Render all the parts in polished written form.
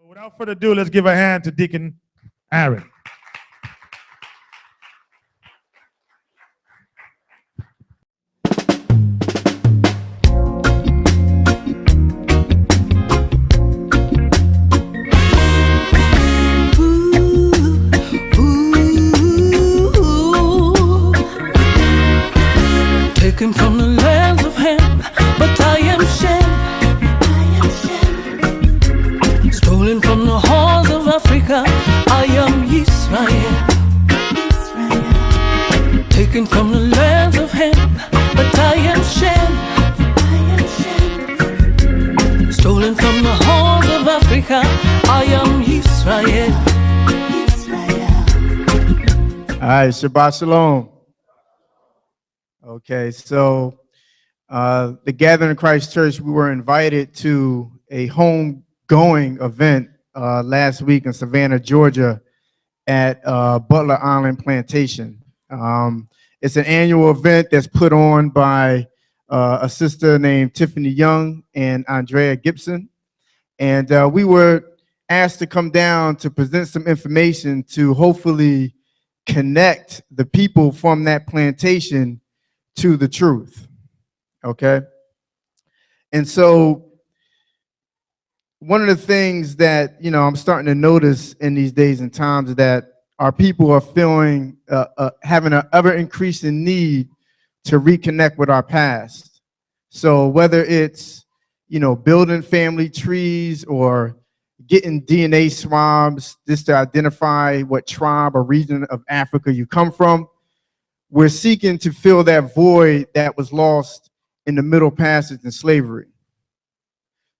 Without further ado, let's give a hand to Deacon Aaron. Taken from the lands of Ham, but I am Shem. Stolen from the halls of Africa, I am Israel. Taken from the lands of Ham, but I am Shem. Stolen from the halls of Africa, I am Israel. All right, Shabbat Shalom. Okay, so the Gathering Christ Church, we were invited to a home-going event last week in Savannah, Georgia at Butler Island Plantation. It's an annual event that's put on by a sister named Tiffany Young and Andrea Gibson. And we were asked to come down to present some information to hopefully connect the people from that plantation to the truth, okay? And so one of the things that, you know, I'm starting to notice in these days and times is that our people are feeling, having an ever-increasing need to reconnect with our past. So whether it's, you know, building family trees or getting DNA swabs just to identify what tribe or region of Africa you come from, we're seeking to fill that void that was lost in the Middle Passage in slavery.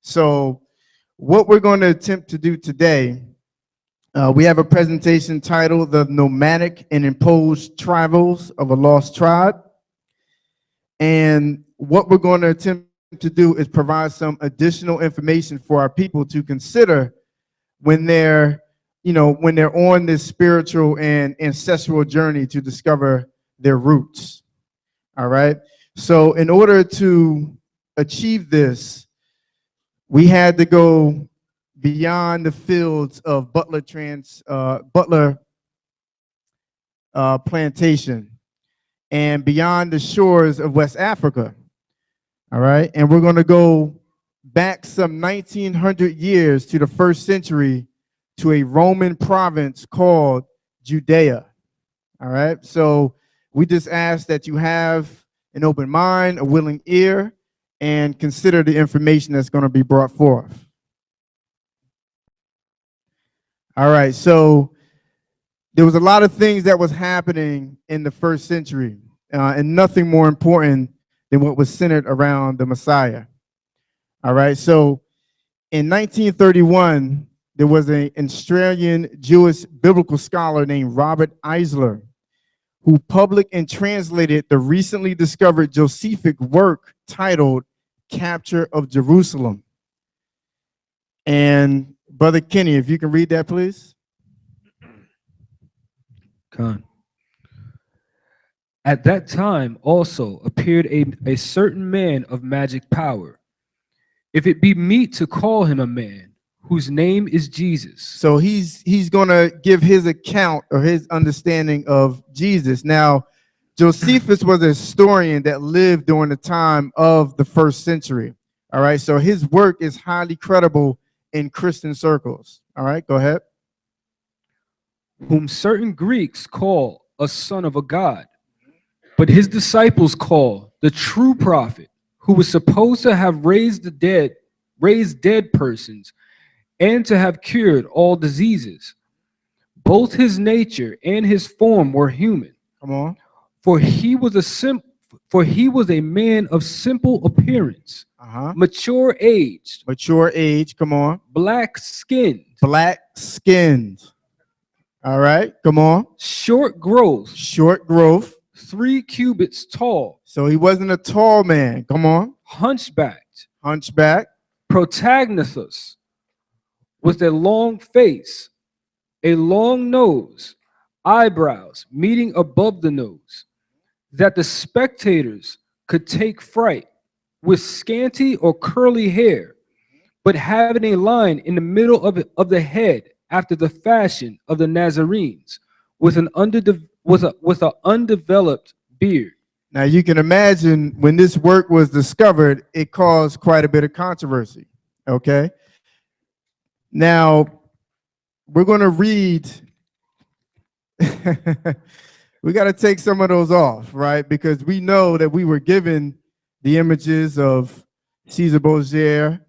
So what we're going to attempt to do today, we have a presentation titled The Nomadic and Imposed Travels of a Lost Tribe. And what we're going to attempt to do is provide some additional information for our people to consider when they're, you know, when they're on this spiritual and ancestral journey to discover their roots. All right. So in order to achieve this, we had to go beyond the fields of Butler Plantation and beyond the shores of West Africa. All right. And we're going to go back some 1900 years to the 1st century to a Roman province called Judea. All right. So we just ask that you have an open mind, a willing ear, and consider the information that's going to be brought forth. All right, so there was a lot of things that was happening in the 1st century, and nothing more important than what was centered around the Messiah. All right, so in 1931, there was an Australian Jewish biblical scholar named Robert Eisler, who published and translated the recently discovered Josephus work titled Capture of Jerusalem. And Brother Kenny, if you can read that, please. Con. At that time also appeared a certain man of magic power, if it be meet to call him a man, whose name is Jesus. So he's going to give his account or his understanding of Jesus. Now, Josephus was a historian that lived during the time of the 1st century. All right, so his work is highly credible in Christian circles. All right, go ahead. Whom certain Greeks call a son of a god, but his disciples call the true prophet, who was supposed to have raised dead persons, and to have cured all diseases. Both his nature and his form were human. Come on. For he was a man of simple appearance, mature aged. Mature age, come on. Black skinned. Black skinned. All right, come on. Short growth. Short growth. 3 cubits tall. So he wasn't a tall man. Come on. Hunchbacked. Hunchback. Protagnathous, with a long face, a long nose, eyebrows meeting above the nose, that the spectators could take fright, with scanty or curly hair, but having a line in the middle of the head after the fashion of the Nazarenes, with an undeveloped beard. Now you can imagine when this work was discovered, it caused quite a bit of controversy. Okay. Now we're going to read. We got to take some of those off, right? Because we know that we were given the images of Caesar Borgia.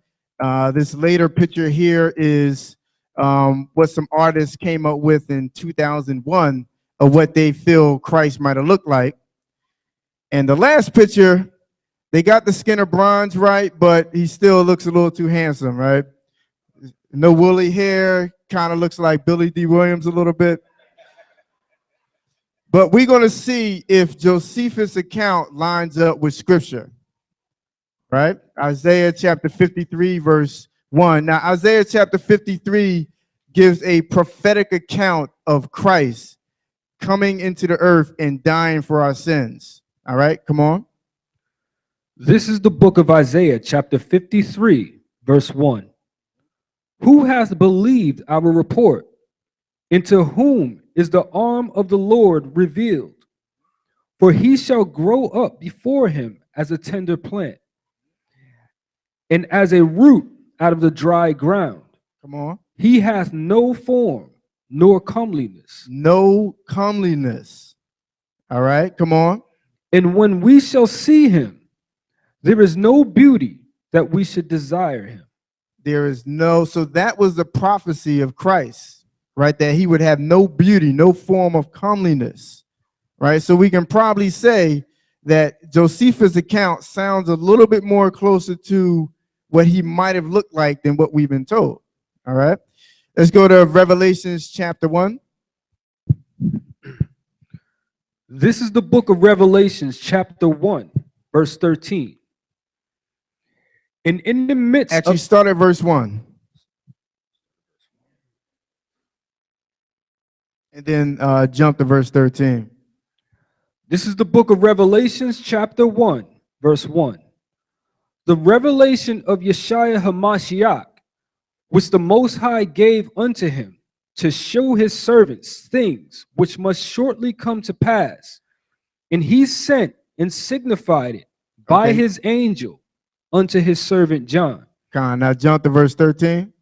This later picture here is what some artists came up with in 2001 of what they feel Christ might have looked like. And the last picture, they got the skin of bronze right, but he still looks a little too handsome, right? No woolly hair, kind of looks like Billy D. Williams a little bit. But we're going to see if Josephus' account lines up with Scripture, right? Isaiah chapter 53, verse 1. Now, Isaiah chapter 53 gives a prophetic account of Christ coming into the earth and dying for our sins. All right, come on. This is the book of Isaiah, chapter 53, verse 1. Who hath believed our report? Into whom is the arm of the Lord revealed? For he shall grow up before him as a tender plant, and as a root out of the dry ground. Come on. He hath no form nor comeliness. No comeliness. All right, come on. And when we shall see him, there is no beauty that we should desire him. There is no, so that was the prophecy of Christ, right? That he would have no beauty, no form of comeliness, right? So we can probably say that Josephus' account sounds a little bit more closer to what he might have looked like than what we've been told. All right, let's go to Revelations chapter 1. This is the book of Revelations, chapter 1, verse 13. And in the midst Actually, start at verse 1. And then jump to verse 13. This is the book of Revelations, chapter 1, verse 1. The revelation of Yeshua HaMashiach, which the Most High gave unto him, to show his servants things which must shortly come to pass. And he sent and signified it by his angel unto his servant John. Now jump to verse 13.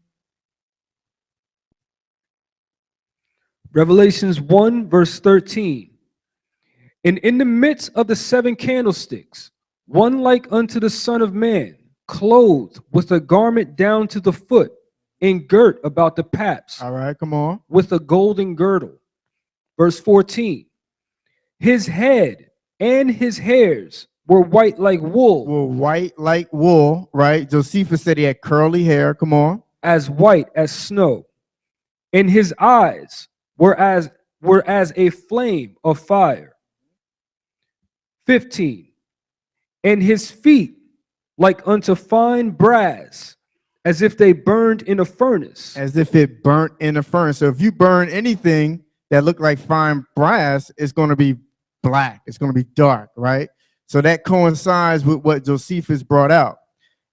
Revelations 1, verse 13. And in the midst of the 7 candlesticks, one like unto the Son of Man, clothed with a garment down to the foot, and girt about the paps. All right, come on. With a golden girdle. Verse 14. His head and his hairs were white like wool. Were white like wool, right? Josephus said he had curly hair. Come on. As white as snow. And his eyes were as a flame of fire. 15. And his feet like unto fine brass, as if they burned in a furnace. As if it burnt in a furnace. So if you burn anything that looked like fine brass, it's going to be black. It's going to be dark, right? So that coincides with what Josephus brought out.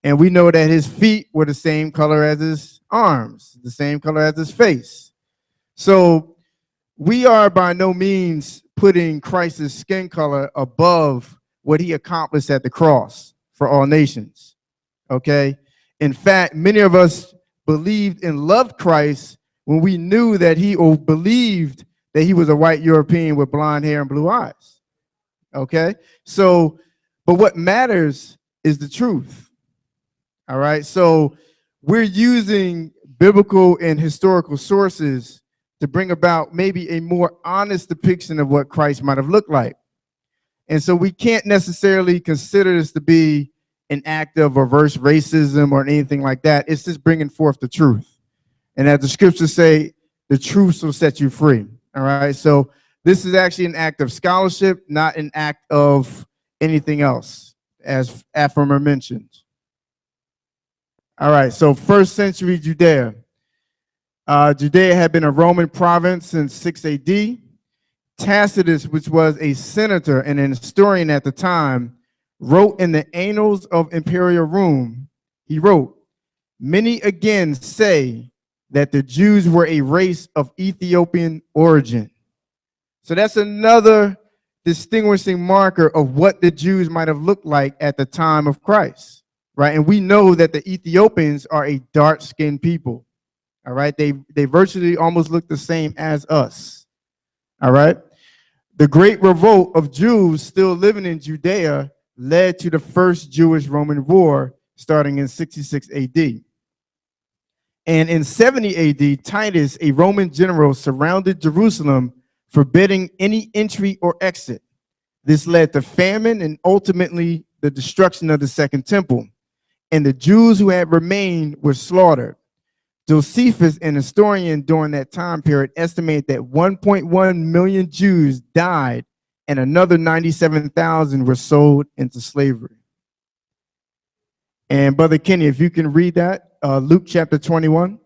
And we know that his feet were the same color as his arms, the same color as his face. So we are by no means putting Christ's skin color above what he accomplished at the cross for all nations, okay? In fact, many of us believed and loved Christ when we knew that believed that he was a white European with blonde hair and blue eyes. Okay? So, but what matters is the truth. All right? So we're using biblical and historical sources to bring about maybe a more honest depiction of what Christ might have looked like. And so we can't necessarily consider this to be an act of reverse racism or anything like that. It's just bringing forth the truth. And as the scriptures say, the truth will set you free. All right. So this is actually an act of scholarship, not an act of anything else, as Afromer mentioned. All right. So 1st century Judea. Judea had been a Roman province since 6 AD. Tacitus, which was a senator and an historian at the time, wrote in the Annals of Imperial Rome, he wrote, Many again say that the Jews were a race of Ethiopian origin. So that's another distinguishing marker of what the Jews might have looked like at the time of Christ, right? And we know that the Ethiopians are a dark-skinned people, all right? They virtually almost look the same as us, all right? The great revolt of Jews still living in Judea led to the first Jewish-Roman war starting in 66 AD. And in 70 AD, Titus, a Roman general, surrounded Jerusalem, forbidding any entry or exit. This led to famine and ultimately the destruction of the Second Temple. And the Jews who had remained were slaughtered. Josephus, an historian during that time period, estimated that 1.1 million Jews died and another 97,000 were sold into slavery. And Brother Kenny, if you can read that, Luke chapter 21.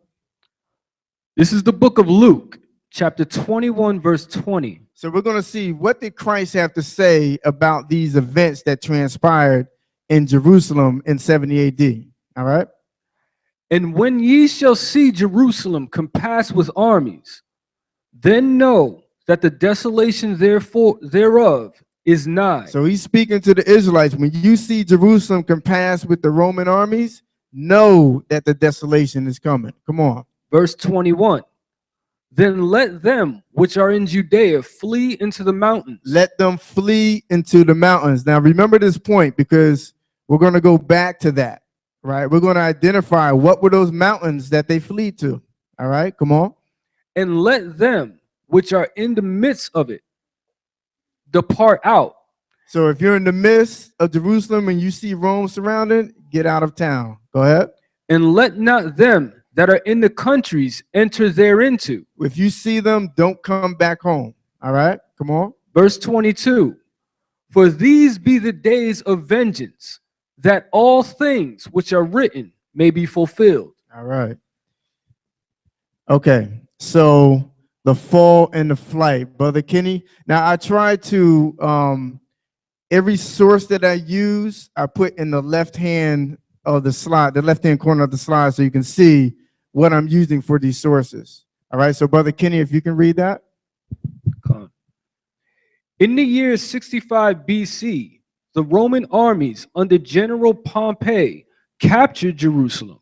This is the book of Luke, chapter 21, verse 20. So we're going to see, what did Christ have to say about these events that transpired in Jerusalem in 70 AD? All right. And when ye shall see Jerusalem compassed with armies, then know that the desolation thereof is nigh. So he's speaking to the Israelites. When you see Jerusalem compassed with the Roman armies, know that the desolation is coming. Come on. Verse 21. Then let them which are in Judea flee into the mountains. Let them flee into the mountains. Now remember this point, because we're going to go back to that, right? We're going to identify what were those mountains that they flee to. All right, come on. And let them which are in the midst of it depart out. So if you're in the midst of Jerusalem and you see Rome surrounded, get out of town. Go ahead. And let not them that are in the countries enter thereinto. If you see them, don't come back home. All right, come on. Verse 22. For these be the days of vengeance, that all things which are written may be fulfilled. All right. Okay, so the fall and the flight, Brother Kenny. Now I try to, every source that I use, I put in the left hand of the slide, the left-hand corner of the slide, so you can see what I'm using for these sources. All right, so Brother Kenny, if you can read that. In the year 65 BC, the Roman armies under General Pompey captured Jerusalem.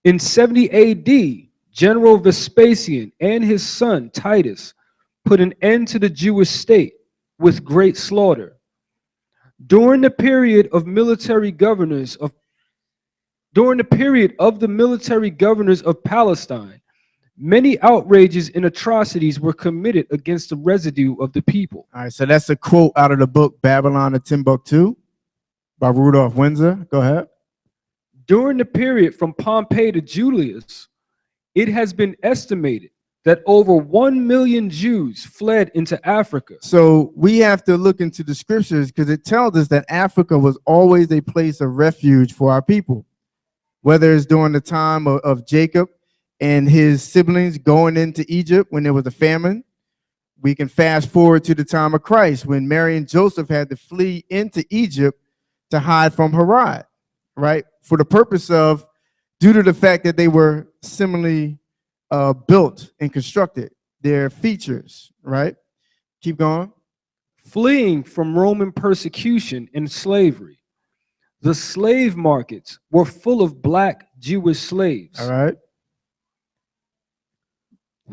In 70 AD, General Vespasian and his son Titus put an end to the Jewish state with great slaughter. During the period of the military governors of Palestine, many outrages and atrocities were committed against the residue of the people. All right, so that's a quote out of the book Babylon of Timbuktu by Rudolph Windsor. Go ahead. During the period from Pompey to Julius, it has been estimated that over 1 million Jews fled into Africa. So we have to look into the scriptures, because it tells us that Africa was always a place of refuge for our people. Whether it's during the time of Jacob and his siblings going into Egypt when there was a famine. We can fast forward to the time of Christ when Mary and Joseph had to flee into Egypt to hide from Herod, right? For the purpose of, due to the fact that they were similarly built and constructed, their features, right? Keep going. Fleeing from Roman persecution and slavery. The slave markets were full of black Jewish slaves. All right.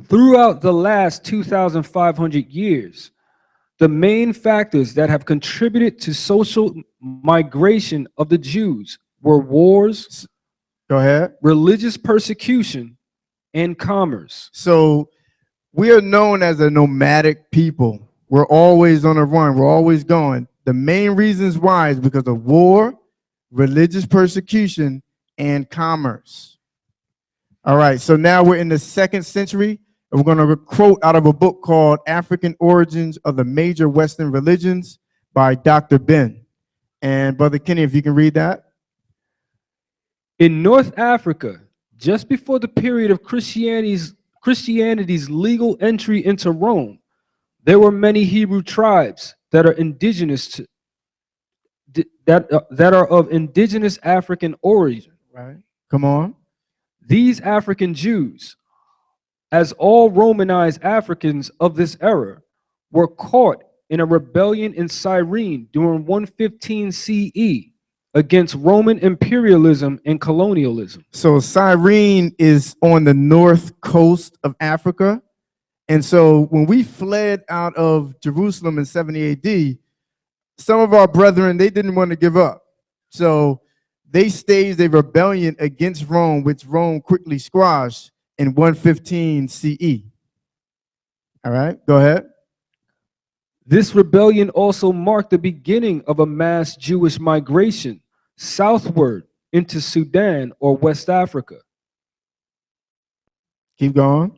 Throughout the last 2,500 years, the main factors that have contributed to social migration of the Jews were wars, Go ahead. religious persecution, and commerce. So we are known as a nomadic people. We're always on the run. We're always going. The main reasons why is because of war, religious persecution, and commerce. All right, so now we're in the 2nd century, and we're going to quote out of a book called African Origins of the Major Western Religions by Dr. Ben. And Brother Kenny, if you can read that. In North Africa, just before the period of Christianity's legal entry into Rome, there were many Hebrew tribes that are indigenous to that are of indigenous African origin. Right. Come on. These African Jews, as all Romanized Africans of this era, were caught in a rebellion in Cyrene during 115 CE against Roman imperialism and colonialism. So Cyrene is on the north coast of Africa. And so when we fled out of Jerusalem in 70 AD, some of our brethren, they didn't want to give up. So they staged a rebellion against Rome, which Rome quickly squashed in 115 CE. All right, go ahead. This rebellion also marked the beginning of a mass Jewish migration southward into Sudan or West Africa. Keep going.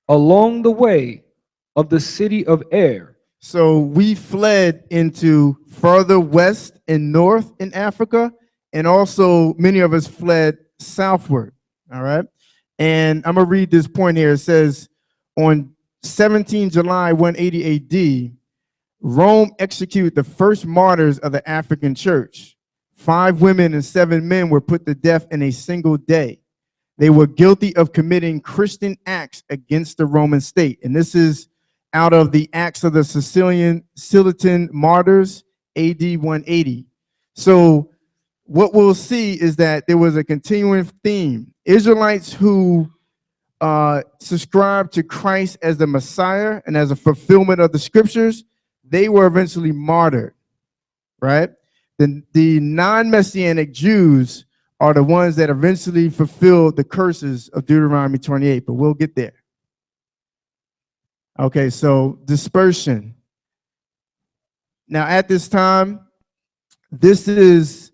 Along the way of the city of Air. So we fled into further west and north in Africa, and also many of us fled southward. All right. And I'm going to read this point here. It says, on 17 July 180 AD, Rome executed the first martyrs of the African church. 5 women and 7 men were put to death in a single day. They were guilty of committing Christian acts against the Roman state. And this is out of the Acts of the Cilician Martyrs, AD 180. So what we'll see is that there was a continuing theme. Israelites who subscribed to Christ as the Messiah and as a fulfillment of the scriptures, they were eventually martyred, right? The non-Messianic Jews are the ones that eventually fulfilled the curses of Deuteronomy 28, but we'll get there. Okay, so dispersion. Now at this time, this is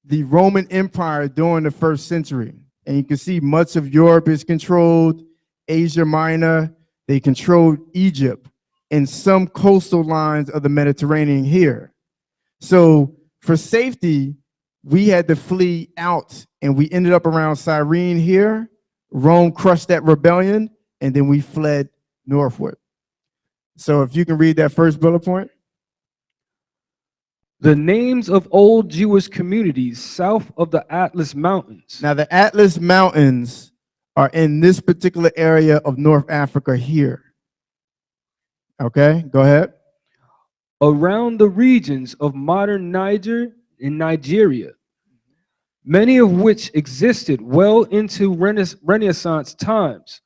the Roman Empire during the 1st century. And you can see much of Europe is controlled, Asia Minor, they controlled Egypt, and some coastal lines of the Mediterranean here. So for safety, we had to flee out, and we ended up around Cyrene here. Rome crushed that rebellion, and then we fled northward. So if you can read that first bullet point. The names of old Jewish communities south of the Atlas Mountains. Now, the Atlas Mountains are in this particular area of North Africa here. Okay, go ahead. Around the regions of modern Niger and Nigeria, many of which existed well into Renaissance times,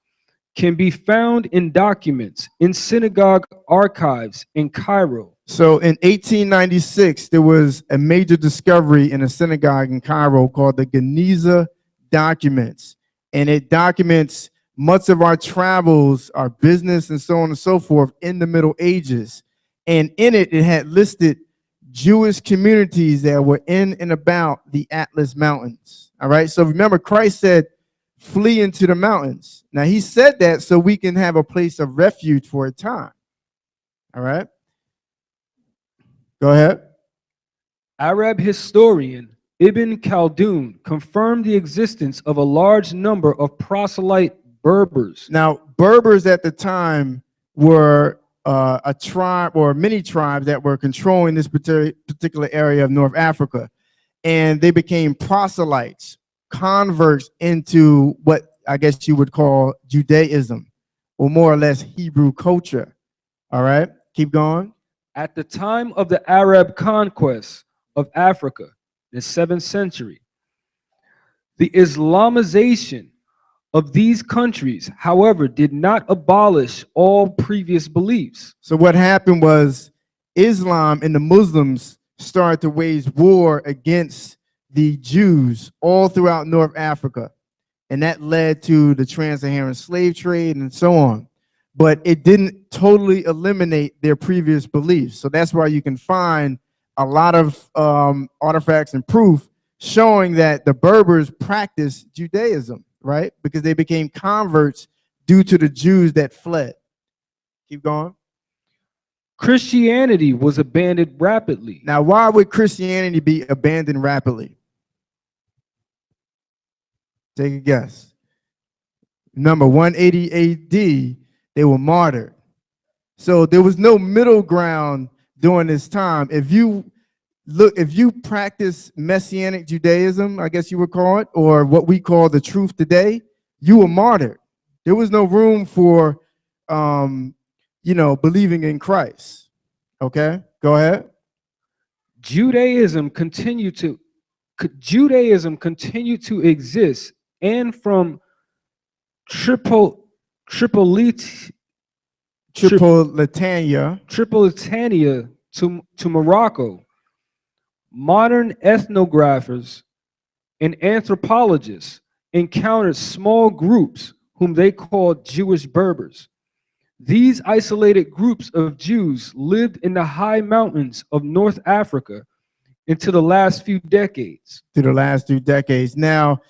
can be found in documents in synagogue archives in Cairo. So in 1896, there was a major discovery in a synagogue in Cairo called the Geniza documents. And it documents much of our travels, our business, and so on and so forth in the Middle Ages. And in it, it had listed Jewish communities that were in and about the Atlas Mountains. All right. So remember, Christ said, flee into the mountains. Now, he said that so we can have a place of refuge for a time. All right. Go ahead. Arab historian Ibn Khaldun confirmed the existence of a large number of proselyte Berbers. Now, Berbers at the time were a tribe or many tribes that were controlling this particular area of North Africa. And they became proselytes, converts into what I guess you would call Judaism, or more or less Hebrew culture. All right, keep going. At the time of the Arab conquest of Africa in the 7th century, the Islamization of these countries, however, did not abolish all previous beliefs. So what happened was Islam and the Muslims started to wage war against the Jews all throughout North Africa. And that led to the trans-Saharan slave trade and so on. But it didn't totally eliminate their previous beliefs. So that's why you can find a lot of artifacts and proof showing that the Berbers practiced Judaism, right? Because they became converts due to the Jews that fled. Keep going. Christianity was abandoned rapidly. Now, why would Christianity be abandoned rapidly? Take a guess. Number 180 AD, they were martyred. So there was no middle ground during this time. If you look, if you practice Messianic Judaism, I guess you would call it, or what we call the truth today, you were martyred. There was no room for, believing in Christ. Okay, go ahead. Judaism continued to exist, and from Tripolitania to Morocco, modern ethnographers and anthropologists encountered small groups whom they called Jewish Berbers. These isolated groups of Jews lived in the high mountains of North Africa into the last few decades. Now,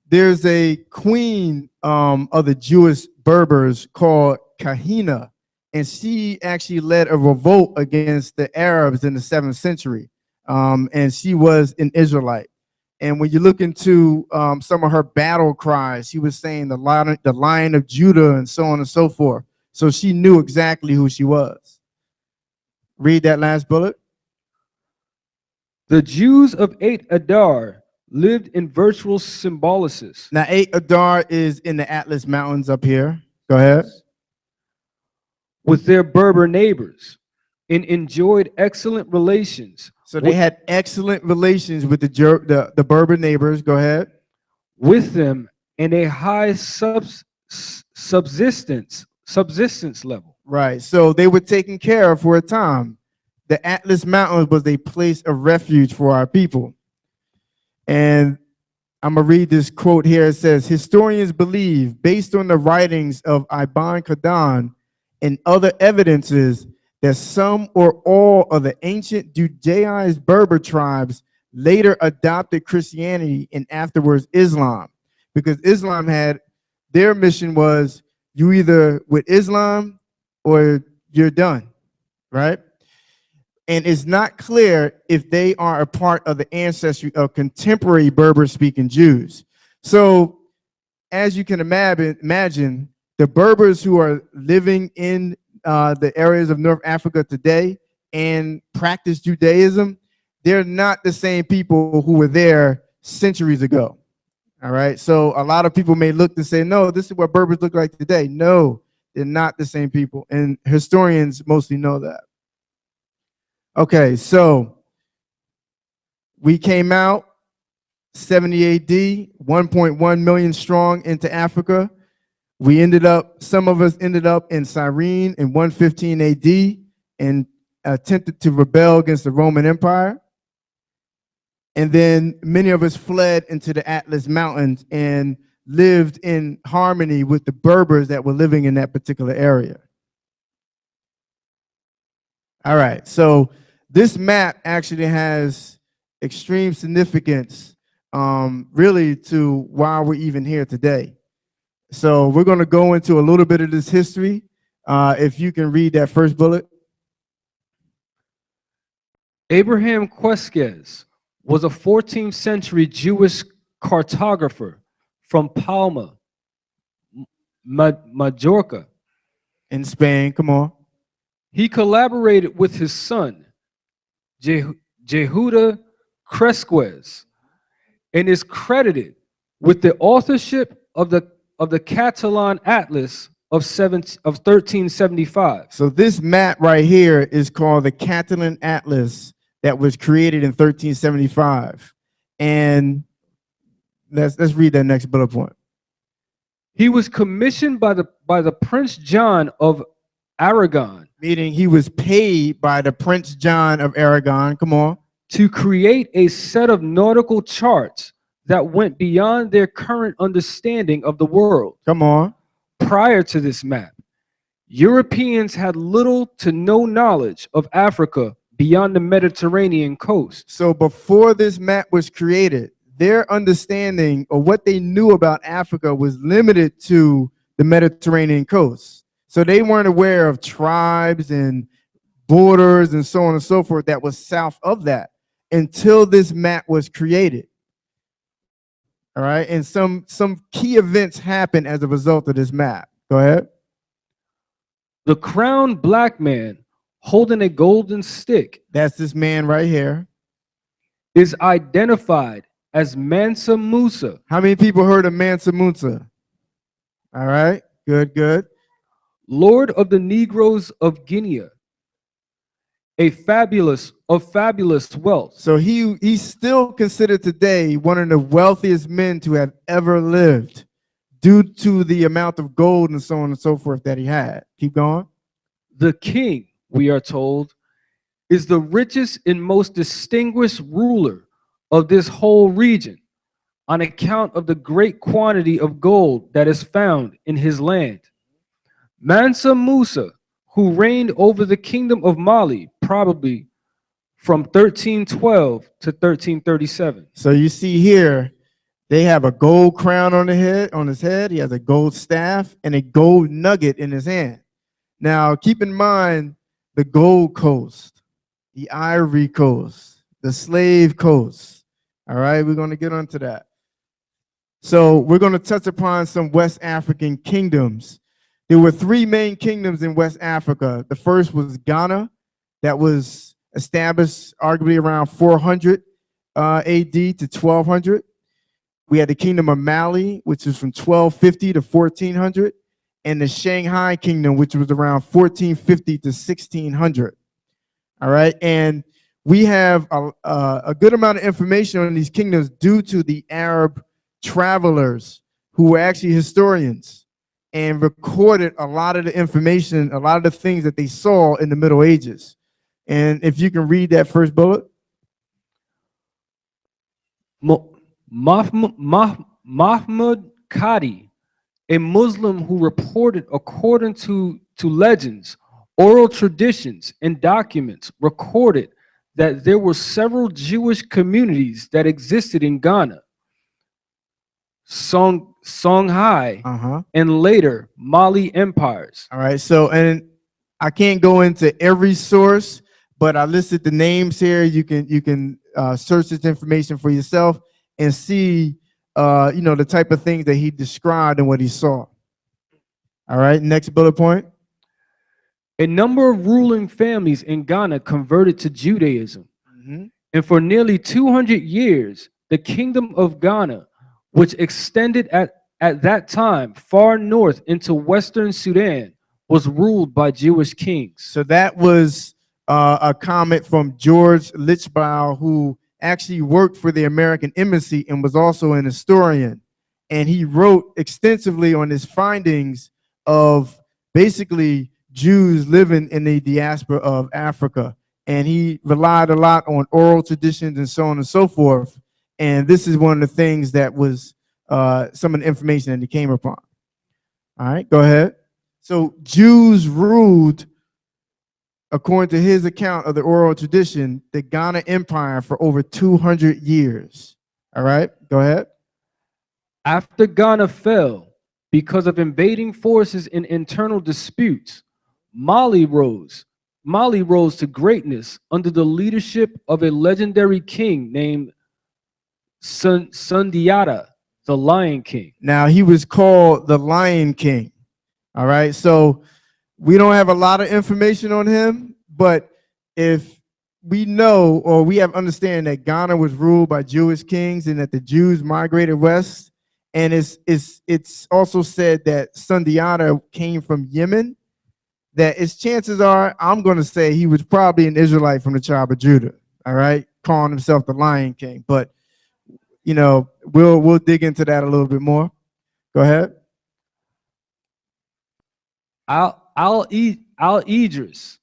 there's a queen of the Jewish Berbers called Kahina, and she actually led a revolt against the Arabs in the 7th century, and she was an Israelite. And when you look into some of her battle cries, she was saying the Lion of Judah and so on and so forth. So she knew exactly who she was. Read that last bullet. The Jews of 8 Adar lived in virtual symbolicis. Now, 8 Adar is in the Atlas Mountains up here. Go ahead. With their Berber neighbors and enjoyed excellent relations. So they had excellent relations with the Berber neighbors. Go ahead. With them in a high subsistence level. Right. So they were taken care of for a time. The Atlas Mountains was a place of refuge for our people. And I'm going to read this quote here. It says, historians believe, based on the writings of Ibn Khaldun and other evidences, that some or all of the ancient Judaized Berber tribes later adopted Christianity and afterwards Islam, because Islam had, their mission was, you either with Islam or you're done, right? And it's not clear if they are a part of the ancestry of contemporary Berber-speaking Jews. So, as you can imagine, the Berbers who are living in the areas of North Africa today and practice Judaism, they're not the same people who were there centuries ago. All right. So a lot of people may look and say, no, this is what Berbers look like today. No, they're not the same people. And historians mostly know that. Okay. So we came out 70 AD, 1.1 million strong into Africa. Some of us ended up in Cyrene in 115 AD and attempted to rebel against the Roman Empire. And then many of us fled into the Atlas Mountains and lived in harmony with the Berbers that were living in that particular area. All right, so this map actually has extreme significance, really, to why we're even here today. So we're going to go into a little bit of this history. If you can read that first bullet. Abraham Quesquez was a 14th century Jewish cartographer from Palma, Majorca, in Spain. Come on. He collaborated with his son, Jehuda Cresquez, and is credited with the authorship of the Catalan Atlas of 1375. So this map right here is called the Catalan Atlas that was created in 1375. And let's read that next bullet point. He was commissioned by the Prince John of Aragon. Meaning he was paid by the Prince John of Aragon. Come on. To create a set of nautical charts that went beyond their current understanding of the world. Come on. Prior to this map, Europeans had little to no knowledge of Africa beyond the Mediterranean coast. So before this map was created, their understanding of what they knew about Africa was limited to the Mediterranean coast. So they weren't aware of tribes and borders and so on and so forth that was south of that until this map was created. All right, and some key events happened as a result of this map. Go ahead. The crowned black man holding a golden stick. That's this man right here. is identified as Mansa Musa, How many people heard of Mansa Musa? All right, good, good. Lord of the Negroes of Guinea, fabulous wealth. So he's still considered today one of the wealthiest men to have ever lived due to the amount of gold and so on and so forth that he had. Keep going. The king, we are told, is the richest and most distinguished ruler of this whole region on account of the great quantity of gold that is found in his land. Mansa Musa, who reigned over the kingdom of Mali, probably from 1312 to 1337. So you see here, they have a gold crown on his head. He has a gold staff and a gold nugget in his hand. Now, keep in mind the Gold Coast, the Ivory Coast, the Slave Coast. All right, we're going to get onto that. So we're going to touch upon some West African kingdoms. There were three main kingdoms in West Africa. The first was Ghana, that was established arguably around 400 AD to 1200. We had the kingdom of Mali, which is from 1250 to 1400, and the Shanghai kingdom, which was around 1450 to 1600. All right, and we have a good amount of information on these kingdoms due to the Arab travelers who were actually historians and recorded a lot of the information, a lot of the things that they saw in the Middle Ages. And if you can read that first bullet. Mahmud Qadi, a Muslim who reported, according to legends, oral traditions, and documents, recorded that there were several Jewish communities that existed in Ghana, Songhai, and later Mali empires. All right, so, and I can't go into every source, but I listed the names here. You can search this information for yourself and see, the type of things that he described and what he saw. All right, next bullet point. A number of ruling families in Ghana converted to Judaism. And for nearly 200 years, the kingdom of Ghana, which extended at that time far north into Western Sudan, was ruled by Jewish kings. So that was a comment from George Lichbaugh, who actually worked for the American Embassy and was also an historian. And he wrote extensively on his findings of basically Jews living in the diaspora of Africa. And he relied a lot on oral traditions and so on and so forth. And this is one of the things that was some of the information that he came upon. All right, go ahead. So Jews ruled, according to his account of the oral tradition, the Ghana Empire for over 200 years. All right, go ahead. After Ghana fell because of invading forces and internal disputes, Mali rose to greatness under the leadership of a legendary king named Sundiata, the Lion King. Now, he was called the Lion King. All right, so we don't have a lot of information on him, but if we know or we have understanding that Ghana was ruled by Jewish kings and that the Jews migrated west, and it's also said that Sundiata came from Yemen, that its chances are, I'm going to say he was probably an Israelite from the tribe of Judah, all right, calling himself the Lion King. But, we'll dig into that a little bit more. Go ahead. Al-Idris,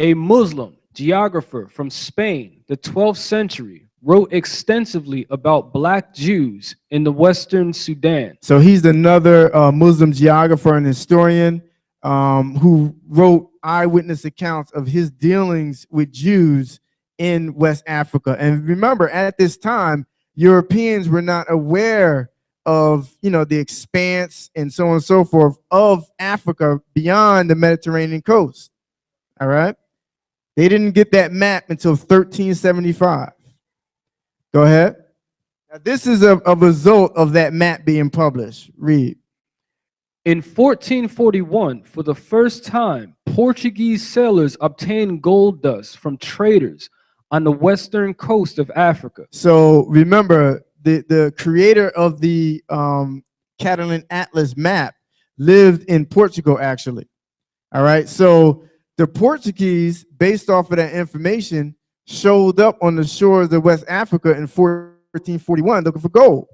a Muslim geographer from Spain, the 12th century, wrote extensively about Black Jews in the Western Sudan. So he's another Muslim geographer and historian who wrote eyewitness accounts of his dealings with Jews in West Africa. And remember, at this time, Europeans were not aware of, the expanse and so on and so forth of Africa beyond the Mediterranean coast. All right. They didn't get that map until 1375. Go ahead. Now, this is a result of that map being published. Read. In 1441, for the first time, Portuguese sailors obtained gold dust from traders on the western coast of Africa. So remember, the creator of the Catalan Atlas map lived in Portugal, actually. All right. So the Portuguese, based off of that information, showed up on the shores of West Africa in 1441 looking for gold.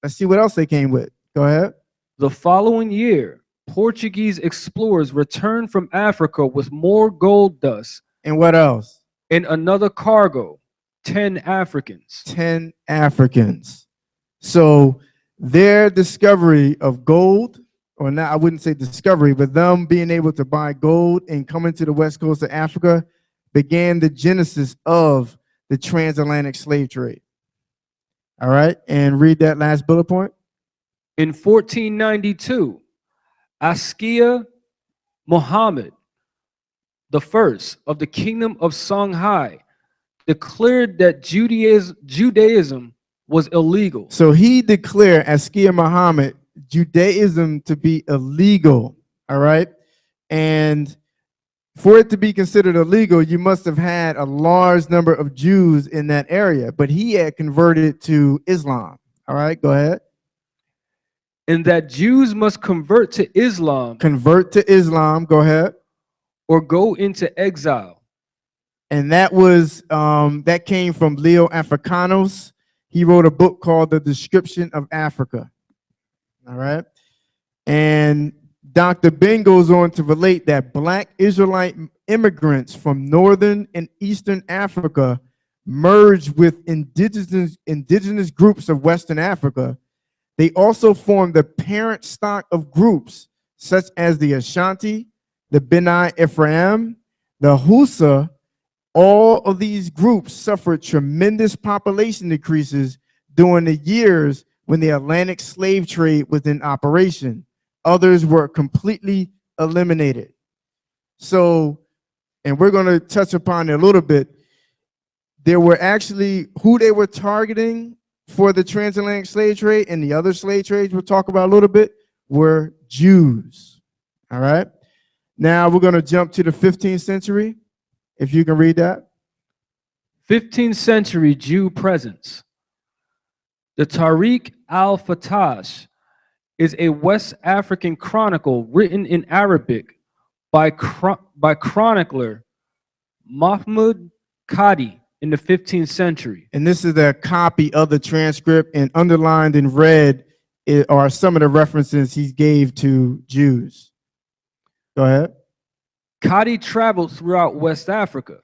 Let's see what else they came with. Go ahead. The following year, Portuguese explorers returned from Africa with more gold dust And what else? and another cargo, 10 Africans. 10 Africans. So their discovery of gold, or not, I wouldn't say discovery, but them being able to buy gold and coming to the west coast of Africa began the genesis of the transatlantic slave trade. All right, and read that last bullet point. In 1492, Askia Muhammad, the first of the kingdom of Songhai, declared that Judaism was illegal. So he declared, Askia Muhammad, Judaism to be illegal. All right, and for it to be considered illegal, you must have had a large number of Jews in that area, but he had converted to Islam. All right, go ahead. And that Jews must convert to Islam Convert to Islam, go ahead. or go into exile. And that was, that came from Leo Africanos. He wrote a book called The Description of Africa. All right. And Dr. Ben goes on to relate that Black Israelite immigrants from northern and eastern Africa merged with indigenous groups of Western Africa. They also formed the parent stock of groups such as the Ashanti, the Beni Ephraim, the Hausa. All of these groups suffered tremendous population decreases during the years when the Atlantic slave trade was in operation. Others were completely eliminated. So, and we're going to touch upon it a little bit. There were actually, who they were targeting for the transatlantic slave trade and the other slave trades we'll talk about a little bit were Jews. All right. Now we're going to jump to the 15th century. If you can read that. 15th century Jew presence. The Tariq al-Fatash is a West African chronicle written in Arabic by chronicler Mahmud Qadi in the 15th century. And this is a copy of the transcript, and underlined in red are some of the references he gave to Jews. Go ahead. Qadi traveled throughout West Africa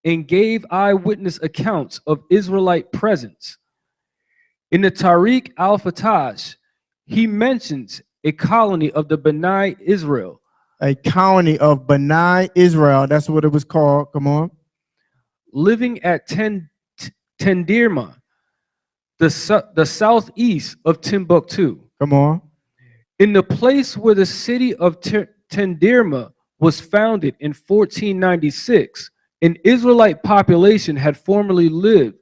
and gave eyewitness accounts of Israelite presence. In the Tariq al-Fatash, he mentions a colony of the Beni Israel. A colony of Beni Israel, that's what it was called, come on. Living at Tendirma, the southeast of Timbuktu. Come on. In the place where the city of Tendirma was founded in 1496, an Israelite population had formerly lived,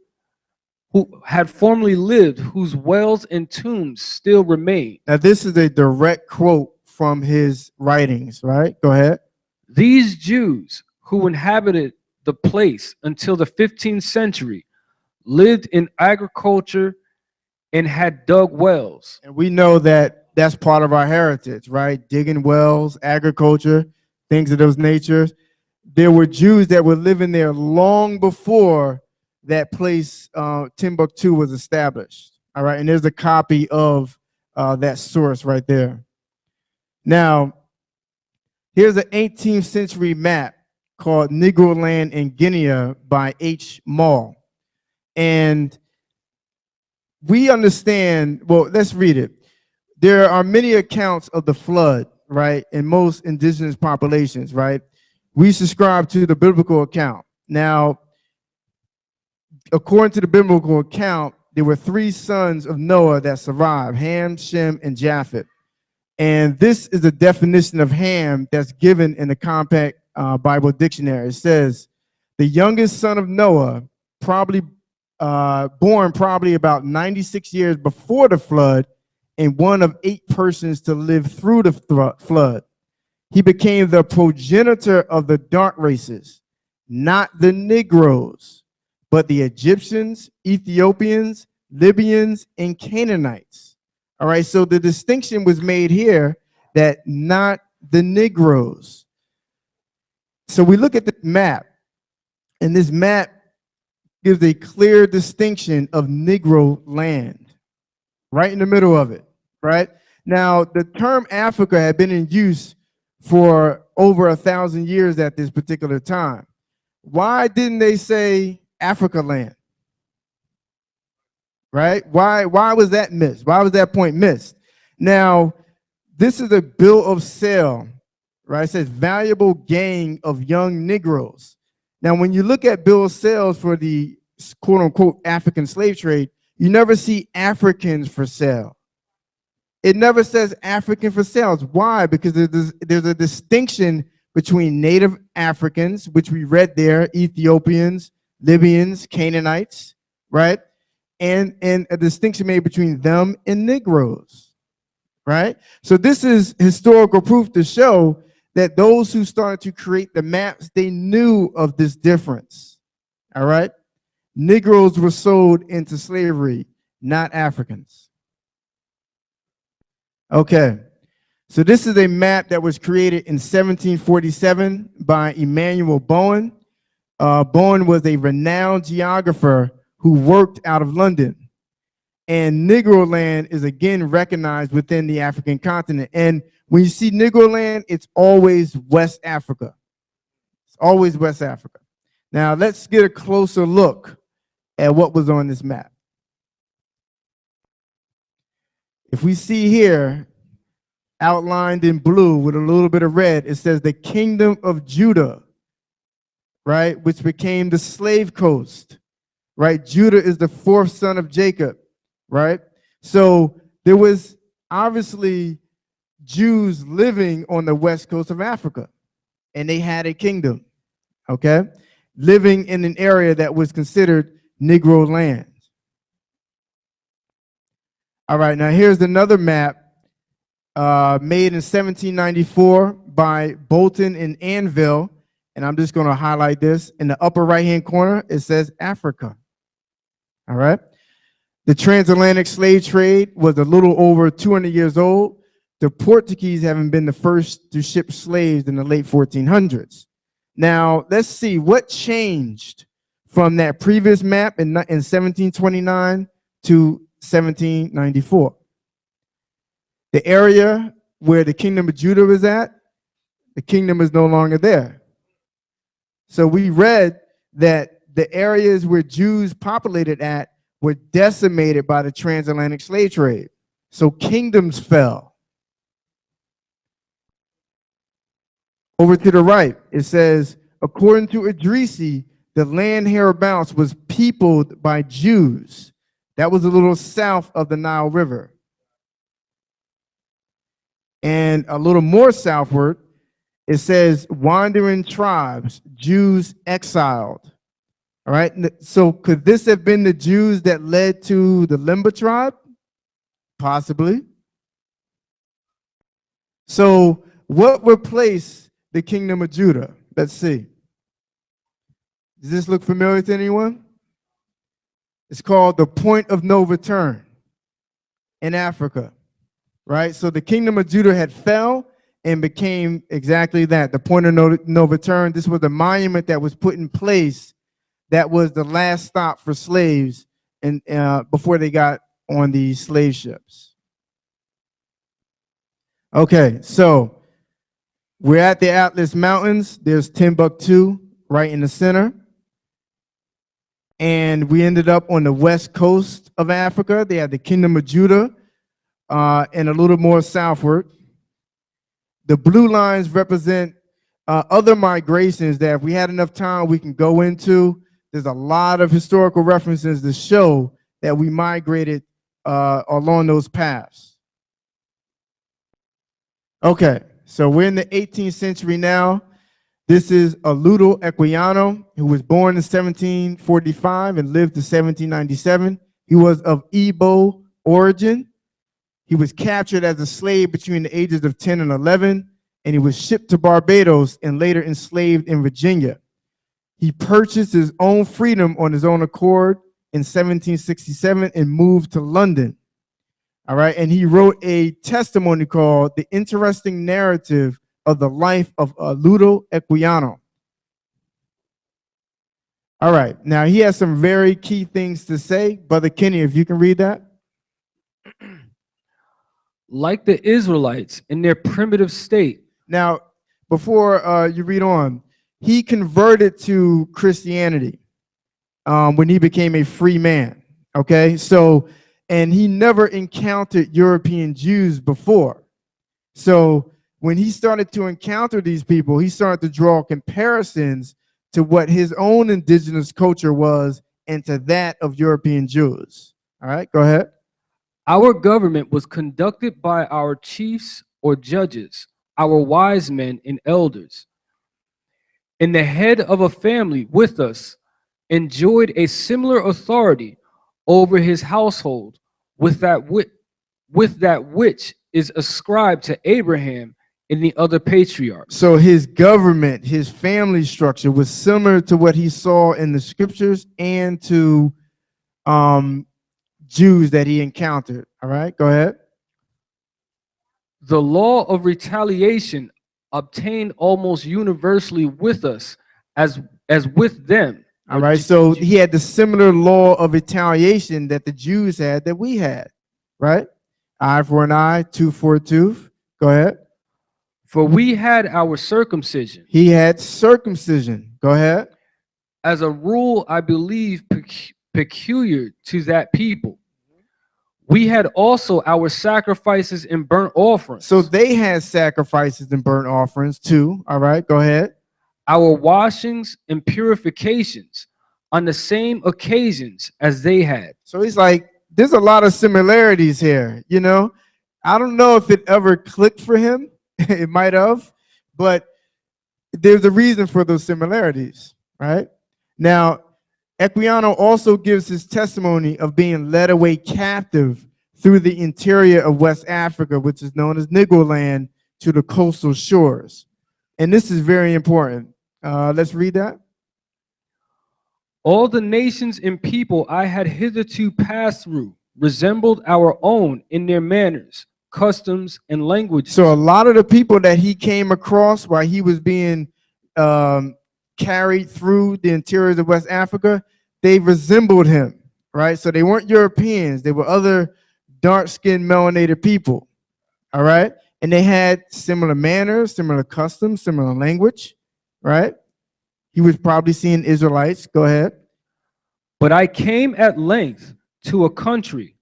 whose wells and tombs still remain. Now this is a direct quote from his writings, right? Go ahead. These Jews who inhabited the place until the 15th century lived in agriculture and had dug wells. And we know that that's part of our heritage, right? Digging wells, agriculture, things of those natures. There were Jews that were living there long before that place, Timbuktu, was established. All right, and there's a copy of that source right there. Now, here's an 18th century map called Negroland in Guinea by H. Mall. And we understand, well, let's read it. There are many accounts of the flood, right, in most indigenous populations, right? We subscribe to the biblical account. Now, according to the biblical account, there were 3 sons of Noah that survived, Ham, Shem, and Japheth. And this is a definition of Ham that's given in the Compact Bible Dictionary. It says, the youngest son of Noah, probably born probably about 96 years before the flood, and one of 8 persons to live through the flood. He became the progenitor of the dark races, not the Negroes, but the Egyptians, Ethiopians, Libyans, and Canaanites. All right, so the distinction was made here that not the Negroes. So we look at the map, and this map gives a clear distinction of Negro land, right in the middle of it, right? Now, the term Africa had been in use for over 1,000 years at this particular time. Why didn't they say Africa land? Right? Why was that missed? Why was that point missed? Now, this is a bill of sale, right? It says valuable gang of young Negroes. Now, when you look at bill of sales for the quote unquote African slave trade, you never see Africans for sale. It never says African for sale. Why? Because there's a distinction between native Africans, which we read there, Ethiopians, Libyans, Canaanites, right? And a distinction made between them and Negroes, right? So this is historical proof to show that those who started to create the maps, they knew of this difference, all right? Negroes were sold into slavery, not Africans. Okay, so this is a map that was created in 1747 by Emmanuel Bowen. Bowen was a renowned geographer who worked out of London. And Negroland is again recognized within the African continent. And when you see Negroland, it's always West Africa. It's always West Africa. Now let's get a closer look at what was on this map. If we see here, outlined in blue with a little bit of red, it says the kingdom of Judah, right, which became the slave coast, right? Judah is the fourth son of Jacob, right? So there was obviously Jews living on the west coast of Africa, and they had a kingdom, okay, living in an area that was considered Negro land. All right, now here's another map made in 1794 by Bolton and Anvil, and I'm just going to highlight this. In the upper right-hand corner, it says Africa. All right. The transatlantic slave trade was a little over 200 years old. The Portuguese having been the first to ship slaves in the late 1400s. Now, let's see what changed from that previous map in 1729 to 1794. The area where the kingdom of Judah was at, the kingdom is no longer there. So we read that the areas where Jews populated at were decimated by the transatlantic slave trade. So kingdoms fell. Over to the right, it says, according to Idrisi, the land hereabouts was peopled by Jews. That was a little south of the Nile River. And a little more southward, it says wandering tribes, Jews exiled. All right, so could this have been the Jews that led to the Limba tribe? Possibly. So what replaced the kingdom of Judah? Let's see. Does this look familiar to anyone? It's called the point of no return in Africa, right? So the kingdom of Judah had fell and became exactly that, the point of no return. This was a monument that was put in place that was the last stop for slaves and before they got on the slave ships. Okay, so we're at the Atlas Mountains. There's Timbuktu right in the center. And we ended up on the west coast of Africa. They had the kingdom of Judah and a little more southward. The blue lines represent other migrations that if we had enough time, we can go into. There's a lot of historical references to show that we migrated along those paths. Okay, so we're in the 18th century now. This is Aludo Equiano, who was born in 1745 and lived to 1797. He was of Igbo origin. He was captured as a slave between the ages of 10 and 11, and he was shipped to Barbados and later enslaved in Virginia. He purchased his own freedom on his own accord in 1767 and moved to London. All right. And he wrote a testimony called The Interesting Narrative of the Life of Ludo Equiano. All right. Now, he has some very key things to say. Brother Kenny, if you can read that. Like the Israelites in their primitive state. Now, before you read on, he converted to Christianity when he became a free man. Okay. So, and he never encountered European Jews before. So when he started to encounter these people, he started to draw comparisons to what his own indigenous culture was and to that of European Jews. All right, go ahead. Our government was conducted by our chiefs or judges, our wise men and elders. And the head of a family with us enjoyed a similar authority over his household with that which is ascribed to Abraham and the other patriarchs. So his government, his family structure was similar to what he saw in the scriptures and to Jews that he encountered. All right, go ahead. The law of retaliation obtained almost universally with us as with them. All right, so he had the similar law of retaliation that the Jews had that we had, right? Eye for an eye, tooth for a tooth. Go ahead. For we had our circumcision. He had circumcision. Go ahead. As a rule, I believe, peculiar to that people. We had also our sacrifices and burnt offerings. So they had sacrifices and burnt offerings too. All right, go ahead. Our washings and purifications on the same occasions as they had. So he's like, there's a lot of similarities here. You know, I don't know if it ever clicked for him. It might have, but there's a reason for those similarities, right? Now, Equiano also gives his testimony of being led away captive through the interior of West Africa, which is known as Negroland, to the coastal shores. And this is very important. Let's read that. All the nations and people I had hitherto passed through resembled our own in their manners, customs, and languages. So a lot of the people that he came across while he was being carried through the interiors of West Africa, they resembled him, right? So they weren't Europeans. They were other dark-skinned, melanated people, all right? And they had similar manners, similar customs, similar language, right? He was probably seeing Israelites. Go ahead. But I came at length to a country,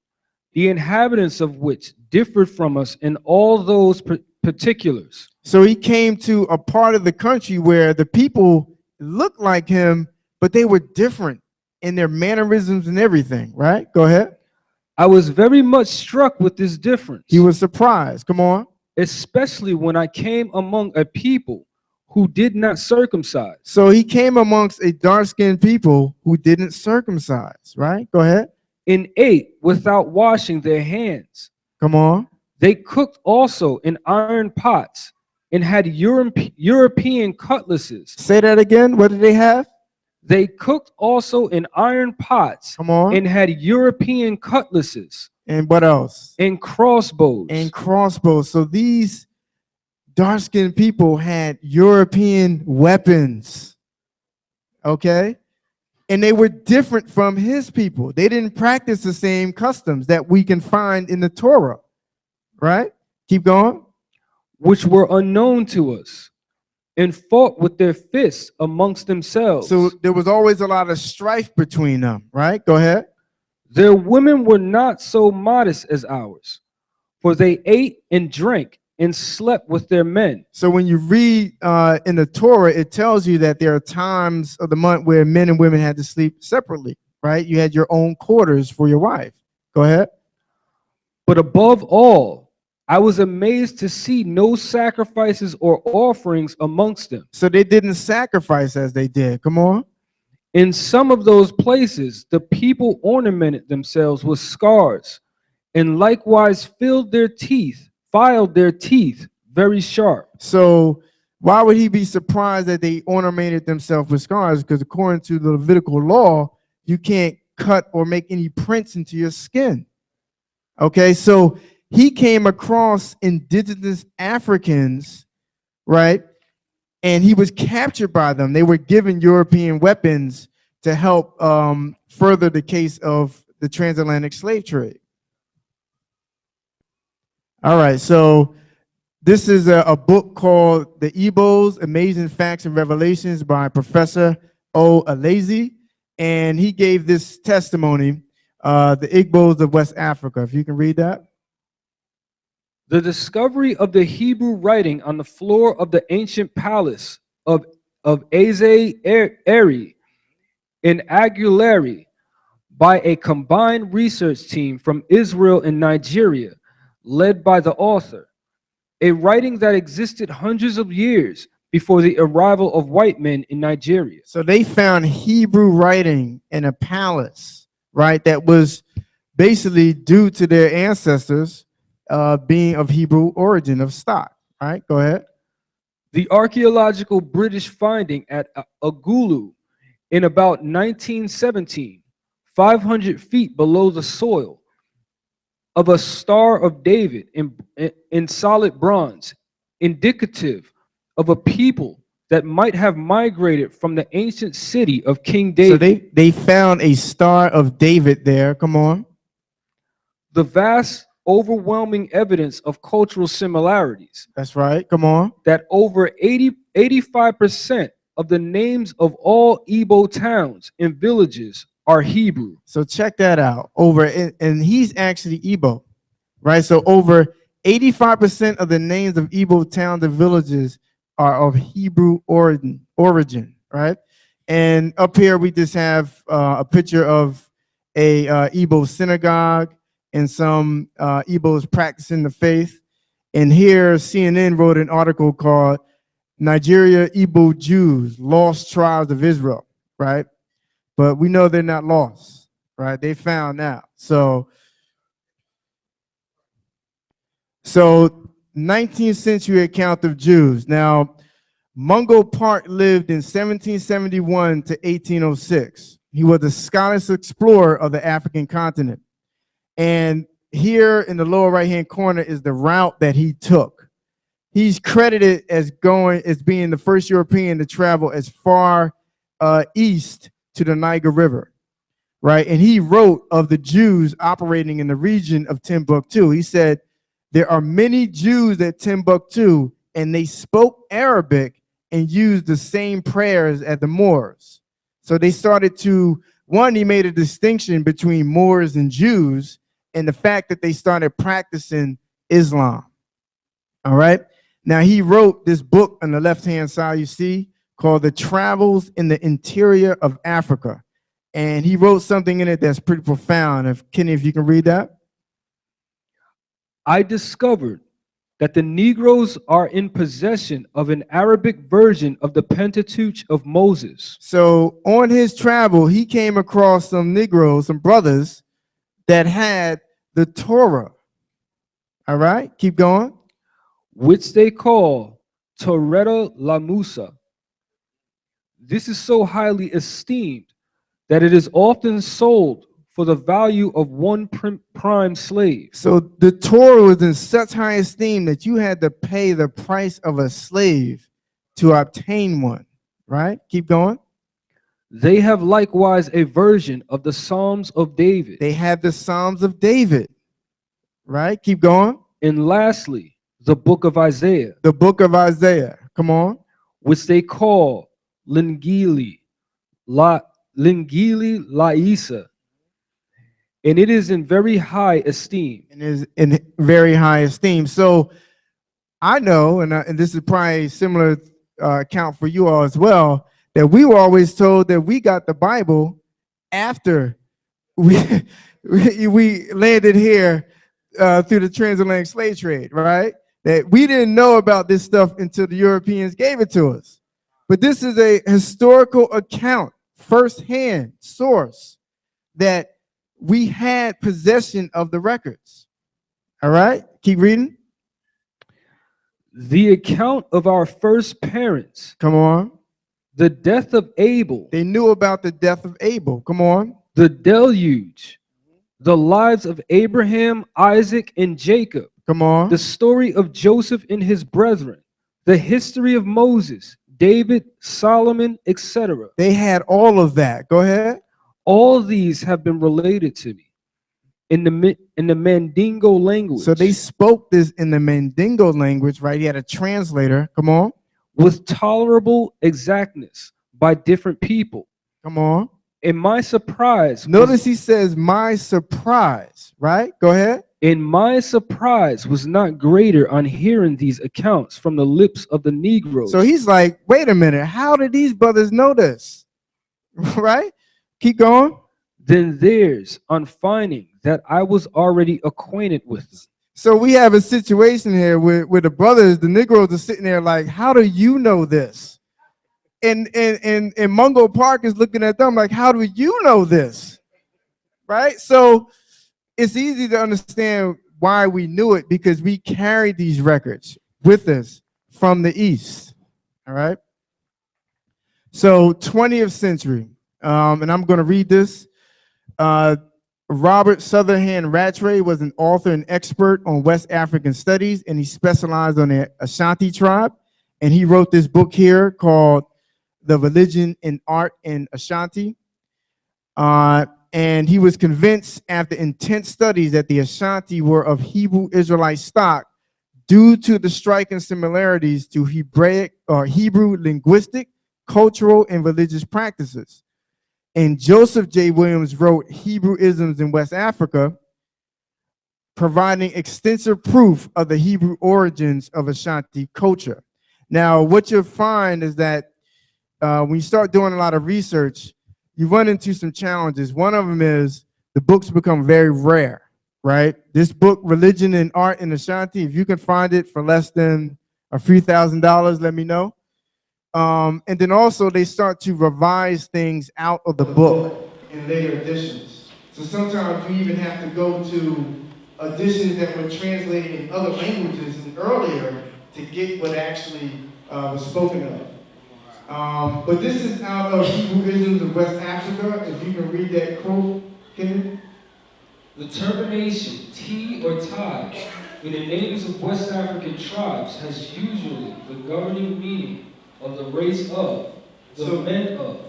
the inhabitants of which differed from us in all those particulars. So he came to a part of the country where the people looked like him, but they were different in their mannerisms and everything, right? Go ahead. I was very much struck with this difference. He was surprised. Come on. Especially when I came among a people who did not circumcise. So he came amongst a dark-skinned people who didn't circumcise, right? Go ahead. And ate without washing their hands. Come on. They cooked also in iron pots and had European cutlasses. Say that again. What did they have? They cooked also in iron pots. Come on. And had European cutlasses. And what else? And crossbows. And crossbows. So these dark-skinned people had European weapons. Okay? And they were different from his people. They didn't practice the same customs that we can find in the Torah. Right? Keep going. Which were unknown to us, and fought with their fists amongst themselves. So there was always a lot of strife between them, right? Go ahead. Their women were not so modest as ours, for they ate and drank and slept with their men. So when you read in the Torah, it tells you that there are times of the month where men and women had to sleep separately, right? You had your own quarters for your wife. Go ahead. But above all, I was amazed to see no sacrifices or offerings amongst them. So they didn't sacrifice as they did. Come on. In some of those places, the people ornamented themselves with scars, and likewise filed their teeth very sharp. So Why would he be surprised that they ornamented themselves with scars? Because according to the Levitical law, you can't cut or make any prints into your skin. Okay, so he came across indigenous Africans, right? And he was captured by them. They were given European weapons to help further the case of the transatlantic slave trade. All right, so this is a book called The Igbos, Amazing Facts and Revelations by Professor O. Alazi. And he gave this testimony, the Igbos of West Africa. If you can read that. The discovery of the Hebrew writing on the floor of the ancient palace of Eri in Aguilera by a combined research team from Israel and Nigeria, led by the author, a writing that existed hundreds of years before the arrival of white men in Nigeria. So they found Hebrew writing in a palace, right, that was basically due to their ancestors being of Hebrew origin, of stock. All right, go ahead. The archaeological British finding at Agulu in about 1917, 500 feet below the soil, of a Star of David in solid bronze, indicative of a people that might have migrated from the ancient city of King David. So they found a Star of David there. Come on. The vast, overwhelming evidence of cultural similarities. That's right. Come on. That over 85% of the names of all Igbo towns and villages are Hebrew. So check that out. And he's actually Igbo, right? So over 85% of the names of Igbo towns and villages are of Hebrew origin, right? And up here we just have a picture of a Igbo synagogue and some Igbos practicing the faith. And here CNN wrote an article called Nigeria Igbo Jews, Lost Tribes of Israel, right? But we know they're not lost, right? They found out. So 19th century account of Jews. Now, Mungo Park lived in 1771 to 1806. He was a scholarly explorer of the African continent. And here in the lower right-hand corner is the route that he took. He's credited as being the first European to travel as far east to the Niger River, right? And he wrote of the Jews operating in the region of Timbuktu. He said, there are many Jews at Timbuktu, and they spoke Arabic and used the same prayers as the Moors. So they started to, he made a distinction between Moors and Jews, and the fact that they started practicing Islam. All right. Now he wrote this book on the left-hand side, you see, called The Travels in the Interior of Africa. And he wrote something in it that's pretty profound. Kenny, if you can read that. I discovered that the Negroes are in possession of an Arabic version of the Pentateuch of Moses. So on his travel, he came across some Negroes, some brothers that had the Torah. All right, keep going. Which they call Toreta la Musa. This is so highly esteemed that it is often sold for the value of one prime slave. So the Torah was in such high esteem that you had to pay the price of a slave to obtain one, right? Keep going. They have likewise a version of the Psalms of David. They have the Psalms of David, right? Keep going. And lastly, the book of Isaiah. The book of Isaiah. Come on. Which they call Lingili Laisa. And it is in very high esteem. And is in very high esteem. So I know, and this is probably a similar account for you all as well, that we were always told that we got the Bible after we landed here through the transatlantic slave trade, right? That we didn't know about this stuff until the Europeans gave it to us. But this is a historical account, firsthand source, that we had possession of the records. All right, keep reading. The account of our first parents, Come on. the death of Abel, They knew about the death of Abel. Come on. the deluge, the lives of Abraham, Isaac, and Jacob, Come on. the story of Joseph and his brethren, the history of Moses, David, Solomon, etc. They had all of that. Go ahead. All these have been related to me in the Mandingo language. So they spoke this in the Mandingo language, right? He had a translator. Come on. with tolerable exactness by different people. Come on. In my surprise, Notice he says, my surprise, right? Go ahead. in my surprise was not greater on hearing these accounts from the lips of the Negroes. So he's like, wait a minute. How did these brothers know this? Right? Keep going. Than theirs on finding that I was already acquainted with them. So we have a situation here where the brothers, the Negroes, are sitting there like, how do you know this? And Mungo Park is looking at them like, how do you know this? Right? So it's easy to understand why we knew it, because we carried these records with us from the East. All right? So 20th century, and I'm going to read this. Robert Sutherland Rattray was an author and expert on West African studies, and he specialized on the Ashanti tribe. And he wrote this book here called The Religion and Art in Ashanti. And he was convinced after intense studies that the Ashanti were of Hebrew Israelite stock due to the striking similarities to Hebraic or Hebrew linguistic, cultural, and religious practices. And Joseph J. Williams wrote Hebrew Isms in West Africa, providing extensive proof of the Hebrew origins of Ashanti culture. Now, what you'll find is that when you start doing a lot of research, you run into some challenges. One of them is the books become very rare, right? This book, Religion and Art in Ashanti, if you can find it for less than a few $1,000s, let me know. And then also they start to revise things out of the book in later editions. So sometimes you even have to go to editions that were translated in other languages and earlier to get what actually was spoken of. But this is out of Hebrew Isms of West Africa. If you can read that quote, Ken. The termination T or tie in the names of West African tribes has usually the governing meaning of the race of, the men of,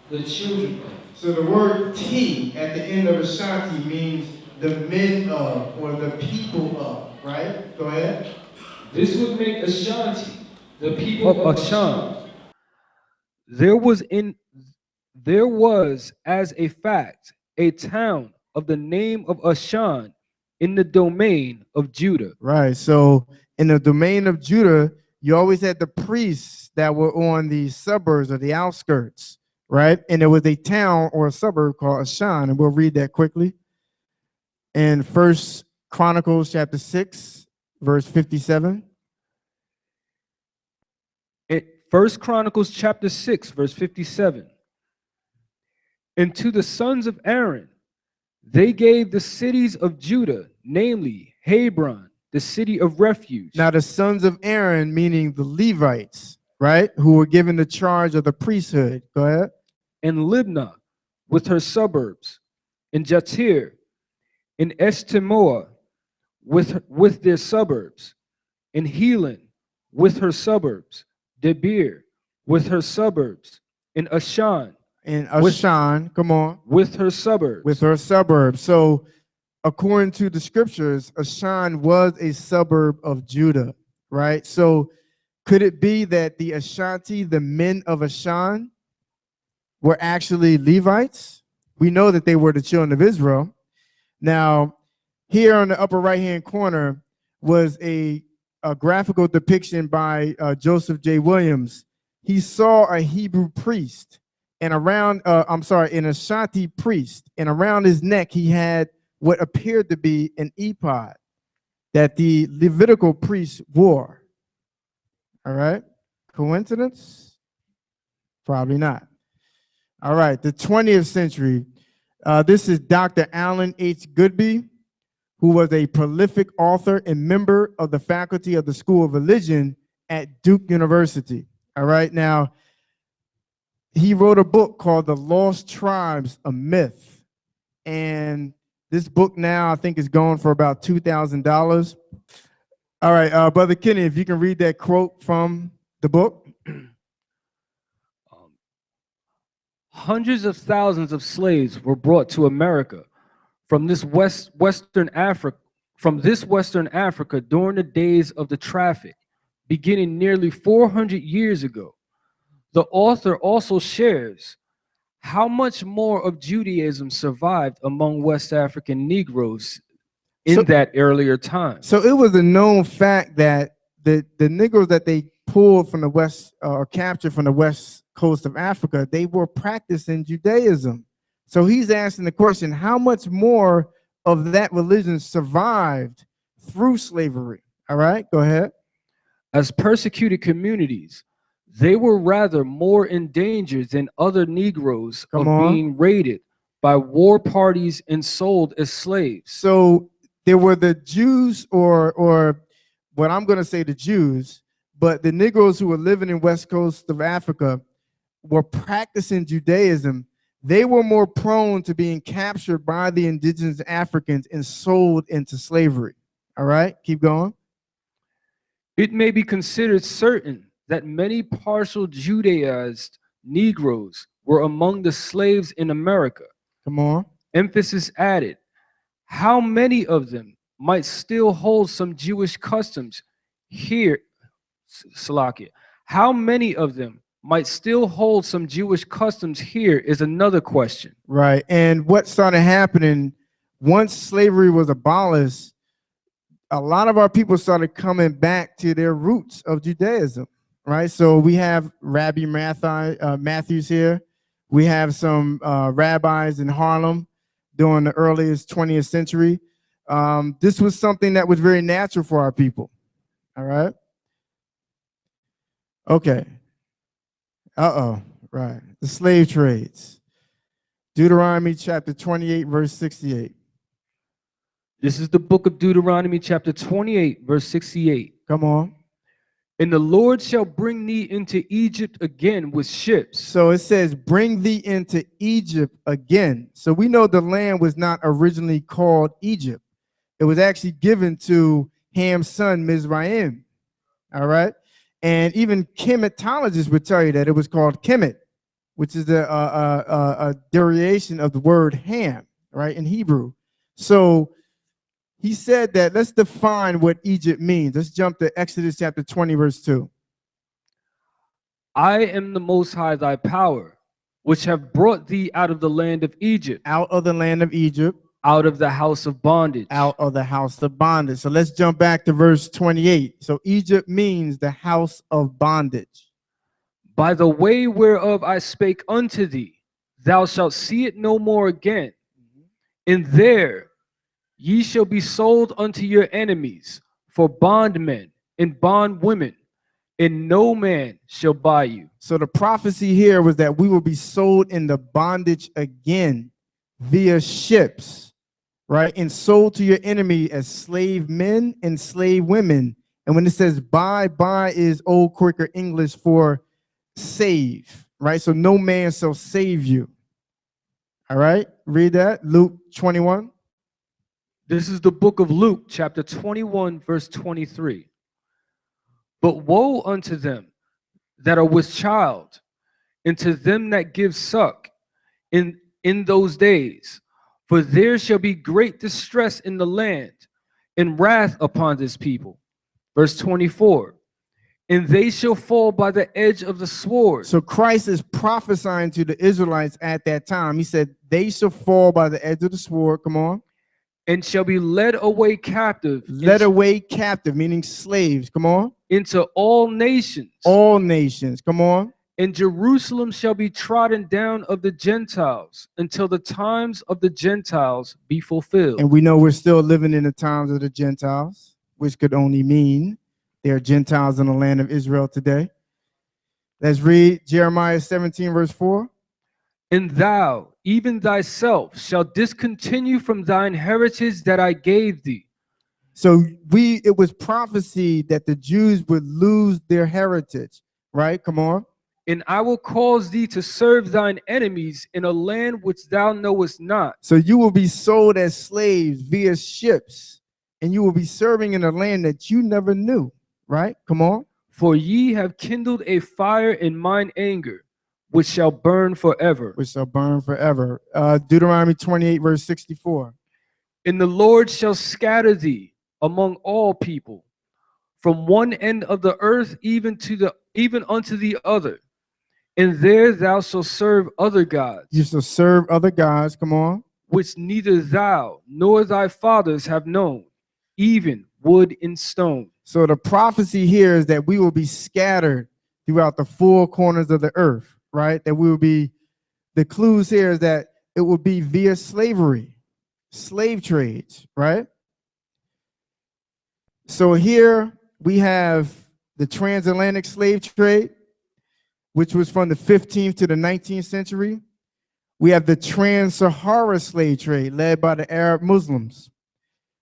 the children of. So the word T at the end of Ashanti means the men of, or the people of, right? Go ahead. This would make Ashanti the people of Ashan. There was, as a fact, a town of the name of Ashan in the domain of Judah. Right. So in the domain of Judah, you always had the priests that were on the suburbs or the outskirts, right? And there was a town or a suburb called Ashan, and we'll read that quickly. In 1 Chronicles chapter 6, verse 57. 1 Chronicles chapter 6, verse 57. And to the sons of Aaron, they gave the cities of Judah, namely Hebron, the city of refuge. Now the sons of Aaron, meaning the Levites, right, who were given the charge of the priesthood. Go ahead. And Libnah with her suburbs, and Jatir, and Eshtemoa with their suburbs, and Helon with her suburbs, Debir with her suburbs, and Ashan. And Ashan, come on. With her suburbs. With her suburbs. So according to the scriptures, Ashan was a suburb of Judah, right? So could it be that the Ashanti, the men of Ashan, were actually Levites? We know that they were the children of Israel. Now, here on the upper right-hand corner was a graphical depiction by Joseph J. Williams. He saw a Hebrew priest and around, an Ashanti priest, and around his neck he had what appeared to be an ephod that the Levitical priest wore. All right, coincidence? Probably not. All right, the 20th century. This is Dr. Alan H. Goodby, who was a prolific author and member of the faculty of the School of Religion at Duke University. All right, now, he wrote a book called The Lost Tribes, a Myth. And this book now, I think, is going for about $2,000. All right, Brother Kenny, if you can read that quote from the book. Hundreds of thousands of slaves were brought to America from Western Africa during the days of the traffic, beginning nearly 400 years ago. The author also shares how much more of Judaism survived among West African Negroes in that earlier time. So it was a known fact that the Negroes that they pulled from the West or captured from the West coast of Africa, they were practicing Judaism. So he's asking the question, how much more of that religion survived through slavery? All right, go ahead. As persecuted communities, they were rather more in danger than other Negroes of being raided by war parties and sold as slaves. So there were the Jews, or what I'm going to say the Jews, but the Negroes who were living in West Coast of Africa were practicing Judaism. They were more prone to being captured by the indigenous Africans and sold into slavery. All right, keep going. It may be considered certain that many partial Judaized Negroes were among the slaves in America. Come on. Emphasis added, how many of them might still hold some Jewish customs here, Salakia? How many of them might still hold some Jewish customs here is another question. Right, and what started happening once slavery was abolished, a lot of our people started coming back to their roots of Judaism, right? So we have Rabbi Matthews here. We have some rabbis in Harlem during the earliest 20th century. This was something that was very natural for our people, all right? Okay. Right. The slave trades. Deuteronomy chapter 28, verse 68. This is the book of Deuteronomy chapter 28, verse 68. Come on. And the Lord shall bring thee into Egypt again with ships. So it says, bring thee into Egypt again. So we know the land was not originally called Egypt. It was actually given to Ham's son, Mizraim. All right. And even chematologists would tell you that it was called Kemet, which is a derivation of the word Ham, right, in Hebrew. So he said that, let's define what Egypt means. Let's jump to Exodus chapter 20, verse 2. I am the Most High thy power, which have brought thee out of the land of Egypt. Out of the land of Egypt. Out of the house of bondage. Out of the house of bondage. So let's jump back to verse 28. So Egypt means the house of bondage. By the way whereof I spake unto thee, thou shalt see it no more again. And there ye shall be sold unto your enemies for bondmen and bondwomen, and no man shall buy you. So the prophecy here was that we will be sold into bondage again via ships, right? And sold to your enemy as slave men and slave women. And when it says buy is Old Quaker English for save, right? So no man shall save you. All right, read that, Luke 21. This is the book of Luke, chapter 21, verse 23. But woe unto them that are with child, and to them that give suck in those days, for there shall be great distress in the land, and wrath upon this people. Verse 24. And they shall fall by the edge of the sword. So Christ is prophesying to the Israelites at that time. He said, they shall fall by the edge of the sword. Come on. And shall be led away captive. Led away captive, meaning slaves. Come on. Into all nations. All nations. Come on. And Jerusalem shall be trodden down of the Gentiles until the times of the Gentiles be fulfilled. And we know we're still living in the times of the Gentiles, which could only mean there are Gentiles in the land of Israel today. Let's read Jeremiah 17, verse 4. And thou, even thyself, shalt discontinue from thine heritage that I gave thee. So it was prophecy that the Jews would lose their heritage, right? Come on. And I will cause thee to serve thine enemies in a land which thou knowest not. So you will be sold as slaves via ships, and you will be serving in a land that you never knew, right? Come on. For ye have kindled a fire in mine anger, which shall burn forever. Which shall burn forever. Deuteronomy 28, verse 64. And the Lord shall scatter thee among all people, from one end of the earth even unto the other. And there thou shalt serve other gods. You shall serve other gods, come on. Which neither thou nor thy fathers have known, even wood and stone. So the prophecy here is that we will be scattered throughout the four corners of the earth, right? That we will be, the clues here is that it will be via slavery, slave trades, right? So here we have the transatlantic slave trade, which was from the 15th to the 19th century. We have the trans-Sahara slave trade led by the Arab Muslims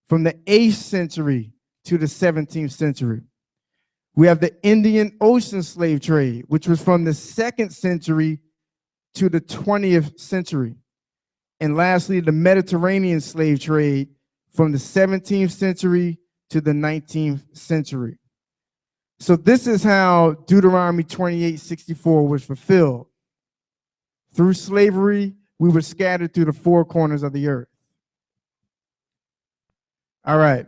from the 8th century to the 17th century. We have the Indian Ocean slave trade, which was from the 2nd century to the 20th century. And lastly, the Mediterranean slave trade from the 17th century to the 19th century. So this is how Deuteronomy 28:64 was fulfilled. Through slavery, we were scattered through the four corners of the earth. All right.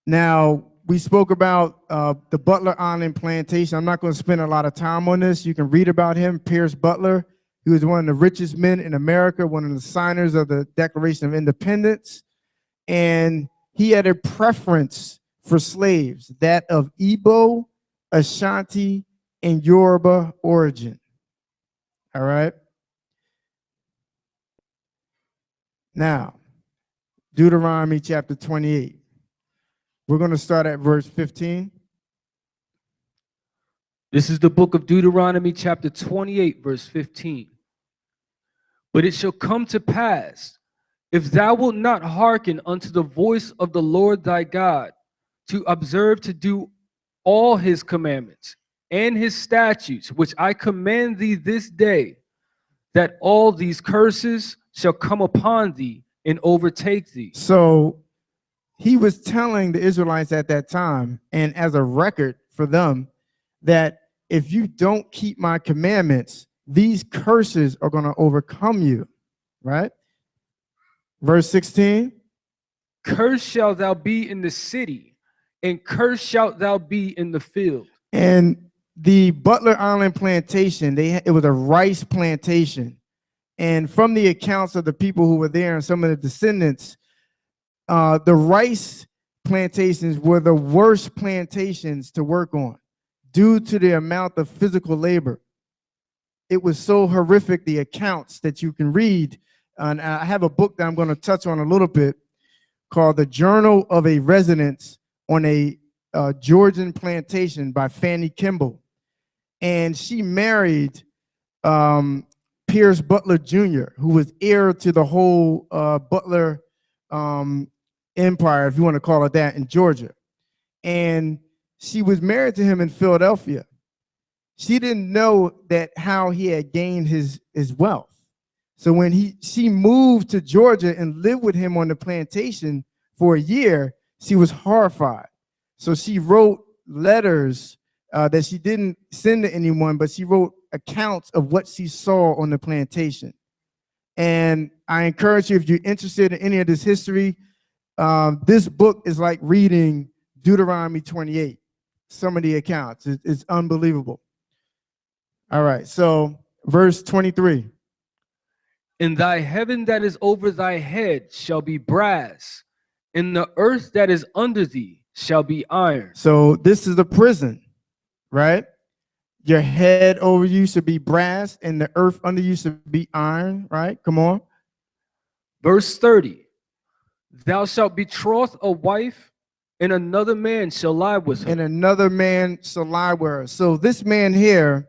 Now, we spoke about the Butler Island plantation. I'm not going to spend a lot of time on this. You can read about him, Pierce Butler. He was one of the richest men in America, one of the signers of the Declaration of Independence. And he had a preference for slaves, that of Igbo, Ashanti, and Yoruba origin. All right. Now, Deuteronomy chapter 28. We're going to start at verse 15. This is the book of Deuteronomy chapter 28, verse 15. But it shall come to pass, if thou wilt not hearken unto the voice of the Lord thy God, to observe to do all his commandments and his statutes, which I command thee this day, that all these curses shall come upon thee and overtake thee. So he was telling the Israelites at that time, and as a record for them, that if you don't keep my commandments, these curses are going to overcome you, right? Verse 16. Cursed shalt thou be in the city, and cursed shalt thou be in the field. And the Butler Island plantation, it was a rice plantation. And from the accounts of the people who were there and some of the descendants, the rice plantations were the worst plantations to work on due to the amount of physical labor. It was so horrific, the accounts that you can read. And I have a book that I'm going to touch on a little bit called The Journal of a Resident on a Georgian Plantation by Fanny Kimball. And she married Pierce Butler Jr., who was heir to the whole Butler empire, if you want to call it that, in Georgia. And she was married to him in Philadelphia. She didn't know that how he had gained his wealth. So when she moved to Georgia and lived with him on the plantation for a year, she was horrified. So she wrote letters that she didn't send to anyone, but she wrote accounts of what she saw on the plantation. And I encourage you, if you're interested in any of this history, this book is like reading Deuteronomy 28. Some of the accounts, it's unbelievable. All right, so verse 23. And thy heaven that is over thy head shall be brass, and the earth that is under thee shall be iron. So this is a prison, right? Your head over you should be brass, and the earth under you should be iron, right? Come on. Verse 30. Thou shalt betroth a wife, and another man shall lie with her. And another man shall lie with her. So this man here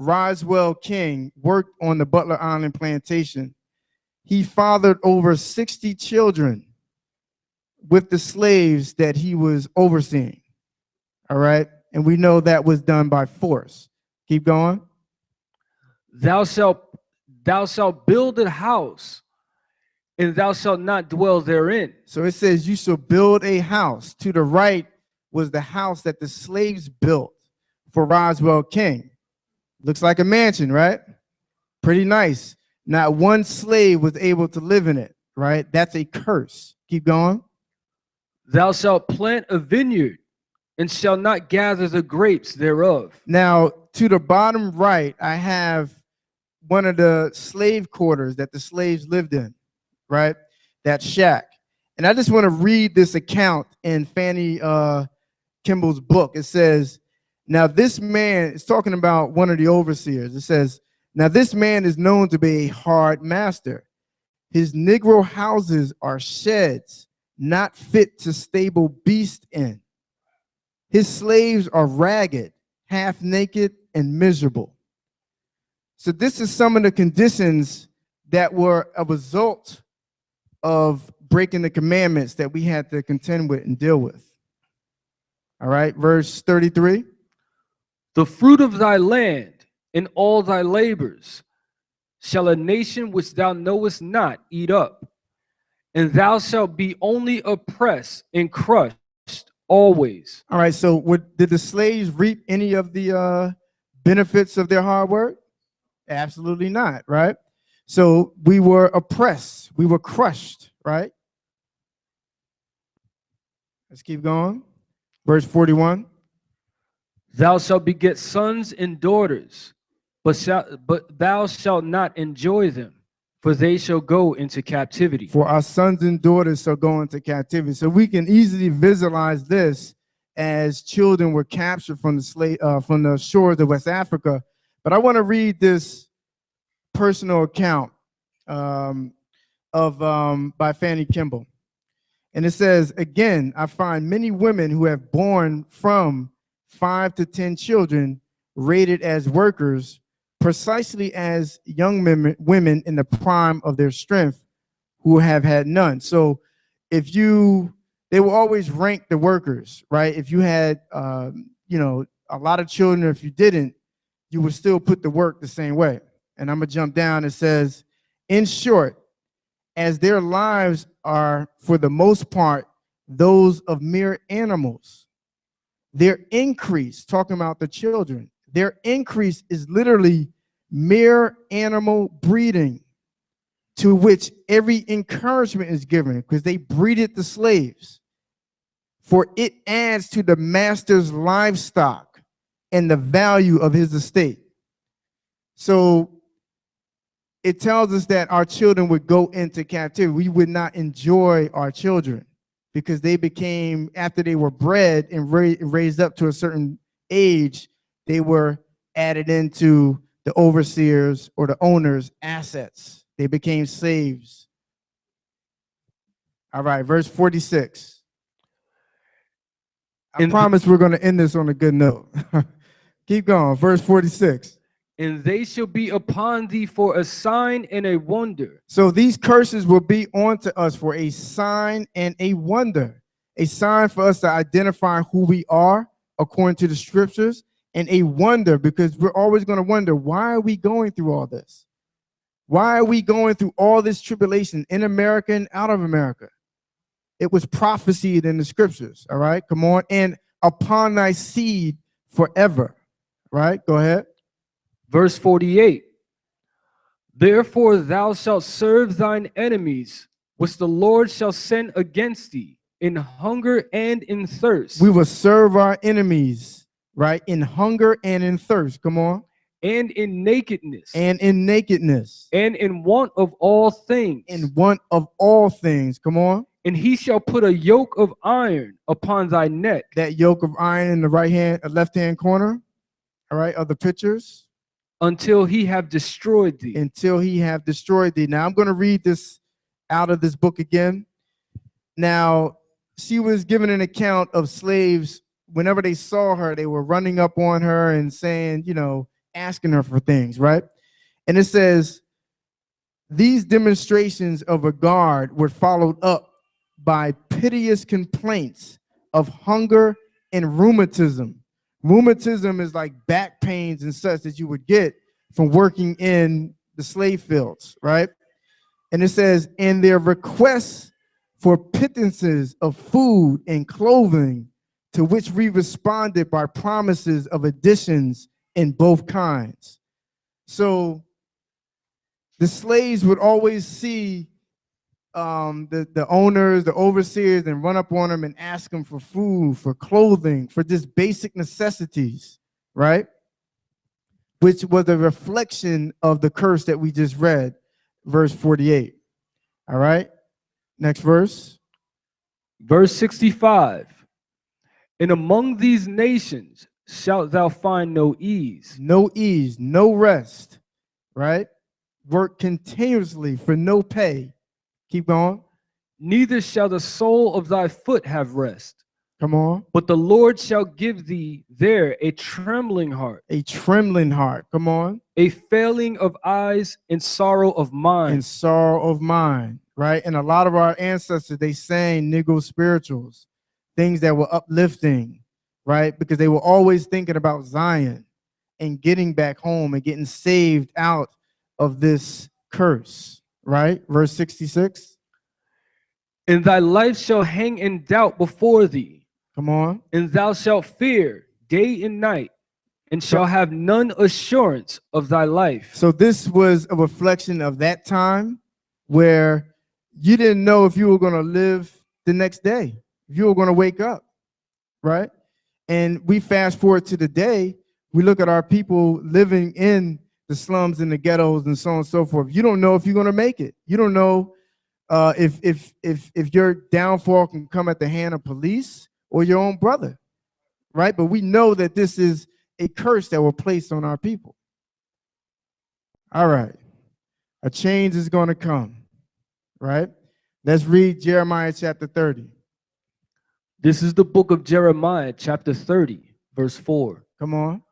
Roswell King worked on the Butler Island plantation, he fathered over 60 children with the slaves that he was overseeing. All right. And we know that was done by force. Keep going. Thou shalt build a house, and thou shalt not dwell therein. So it says, you shall build a house. To the right was the house that the slaves built for Roswell King. Looks like a mansion, right? Pretty nice. Not one slave was able to live in it, right? That's a curse. Keep going. Thou shalt plant a vineyard, and shall not gather the grapes thereof. Now, to the bottom right, I have one of the slave quarters that the slaves lived in, right? That shack. And I just want to read this account in Fanny Kimball's book. It says, now this man is talking about one of the overseers. It says, now this man is known to be a hard master. His Negro houses are sheds, not fit to stable beasts in. His slaves are ragged, half naked, and miserable. So this is some of the conditions that were a result of breaking the commandments that we had to contend with and deal with. All right, verse 33. The fruit of thy land and all thy labors shall a nation which thou knowest not eat up, and thou shalt be only oppressed and crushed always. All right, so did the slaves reap any of the benefits of their hard work? Absolutely not, right? So we were oppressed, we were crushed, right? Let's keep going. Verse 41. Thou shalt beget sons and daughters, but thou shalt not enjoy them, for they shall go into captivity. For our sons and daughters shall go into captivity. So we can easily visualize this as children were captured from the shores of West Africa. But I want to read this personal account by Fanny Kimball. And it says, again, I find many women who have borne from 5 to 10 children rated as workers, precisely as young women in the prime of their strength who have had none. So they will always rank the workers, right? If you had, a lot of children, if you didn't, you would still put the work the same way. And I'm gonna jump down. It says, in short, as their lives are for the most part those of mere animals, their increase, talking about the children, their increase is literally mere animal breeding, to which every encouragement is given, because they breeded the slaves. For it adds to the master's livestock and the value of his estate. So it tells us that our children would go into captivity. We would not enjoy our children because they became, after they were bred and raised up to a certain age, they were added into the overseers or the owner's assets. They became slaves. All right, verse 46. I promise we're going to end this on a good note. Keep going, verse 46. And they shall be upon thee for a sign and a wonder. So these curses will be onto us for a sign and a wonder. A sign for us to identify who we are according to the scriptures, and a wonder because we're always going to wonder, why are we going through all this? Why are we going through all this tribulation in America and out of America? It was prophesied in the scriptures, all right? Come on. And upon thy seed forever, right? Go ahead. Verse 48. Therefore thou shalt serve thine enemies, which the Lord shall send against thee, in hunger and in thirst. We will serve our enemies, right? In hunger and in thirst. Come on. And in nakedness. And in nakedness. And in want of all things. In want of all things. Come on. And he shall put a yoke of iron upon thy neck. That yoke of iron in the left-hand corner, all right, of the pictures. Until he have destroyed thee. Until he have destroyed thee. Now I'm going to read this out of this book again. Now, she was given an account of slaves. Whenever they saw her, they were running up on her and saying, asking her for things, right? And it says, these demonstrations of regard were followed up by piteous complaints of hunger and rheumatism. Rheumatism is like back pains and such that you would get from working in the slave fields, right? And it says, and their requests for pittances of food and clothing, to which we responded by promises of additions in both kinds. So the slaves would always see the owners, the overseers, and run up on them and ask them for food, for clothing, for just basic necessities, right? Which was a reflection of the curse that we just read, verse 48. All right, next verse. Verse 65. And among these nations shalt thou find no ease. No ease, no rest, right? Work continuously for no pay. Keep going. Neither shall the sole of thy foot have rest. Come on. But the Lord shall give thee there a trembling heart, A trembling heart. Come on. a failing of eyes, and sorrow of mind. And sorrow of mind, right? And a lot of our ancestors, they sang Negro spirituals, things that were uplifting, right? Because they were always thinking about Zion and getting back home and getting saved out of this curse, right? Verse 66. And thy life shall hang in doubt before thee, Come on. and thou shalt fear day and night, and shall have none assurance of thy life. So this was a reflection of that time where you didn't know if you were going to live the next day, if you were going to wake up, right? And we fast forward to the day, we look at our people living in the slums and the ghettos and so on and so forth. You don't know if you're going to make it. You don't know if your downfall can come at the hand of police or your own brother, right? But we know that this is a curse that will place on our people. All right, a change is going to come, right? Let's read Jeremiah chapter 30. This is the book of Jeremiah, chapter 30, verse 4. Come on.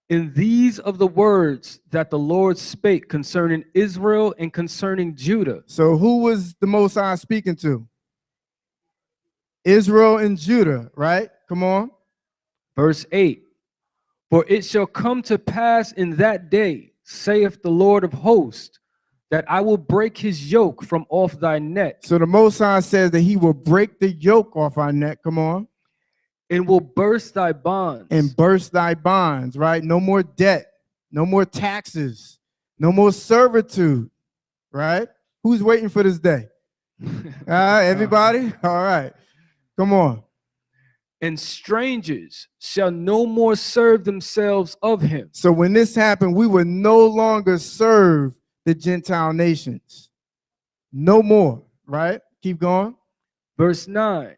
In these of the words that the Lord spake concerning Israel and concerning Judah. So who was the Most High speaking to? Israel and Judah, right? Come on. Verse 8. For it shall come to pass in that day, saith the Lord of hosts, that I will break his yoke from off thy neck. So the Most High says that he will break the yoke off our neck. Come on. And will burst thy bonds. And burst thy bonds, right? No more debt, no more taxes, no more servitude, right? Who's waiting for this day? Everybody? All right. Come on. And strangers shall no more serve themselves of him. So when this happened, we would no longer serve the Gentile nations. No more, right? Keep going. Verse 9.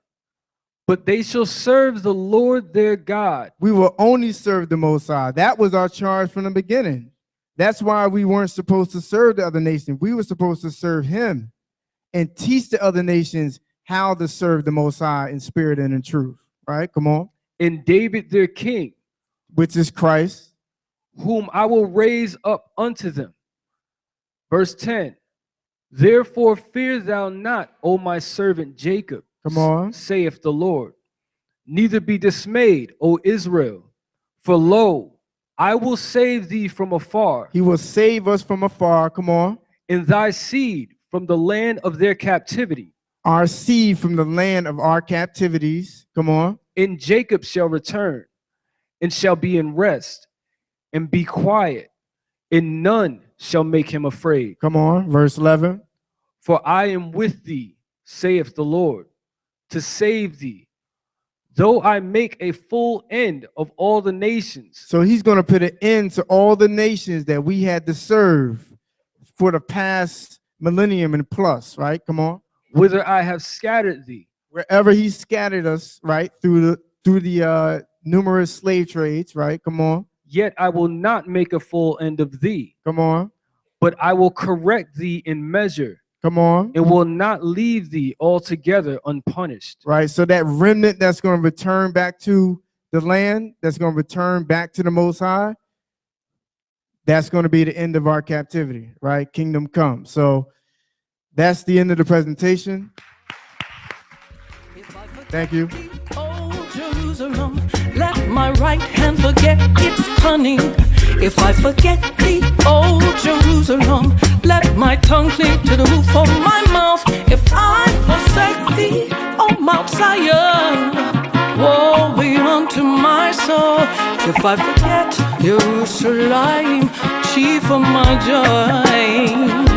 But they shall serve the Lord their God. We will only serve the Most High. That was our charge from the beginning. That's why we weren't supposed to serve the other nations. We were supposed to serve him and teach the other nations how to serve the Most High in spirit and in truth. Right? Come on. And David their king, which is Christ, whom I will raise up unto them. Verse 10. Therefore fear thou not, O my servant Jacob. Come on. Saith the Lord. Neither be dismayed, O Israel. For lo, I will save thee from afar. He will save us from afar. Come on. And thy seed from the land of their captivity. Our seed from the land of our captivities. Come on. And Jacob shall return, and shall be in rest, and be quiet, and none shall make him afraid. Come on. Verse 11. For I am with thee, saith the Lord, to save thee, though I make a full end of all the nations. So he's going to put an end to all the nations that we had to serve for the past millennium and plus, right? Come on. Whither I have scattered thee. Wherever he scattered us, right? Through the numerous slave trades, right? Come on. Yet I will not make a full end of thee. Come on. But I will correct thee in measure. Come on. And will not leave thee altogether unpunished. Right. So that remnant that's going to return back to the land, that's going to return back to the Most High, that's going to be the end of our captivity, right? Kingdom come. So that's the end of the presentation. Thank you. Oh, Jerusalem, let my right hand forget its cunning. If I forget thee, oh Jerusalem, let my tongue cleave to the roof of my mouth. If I forsake thee, oh Mount Zion, woe be unto my soul. If I forget Jerusalem, chief of my joy.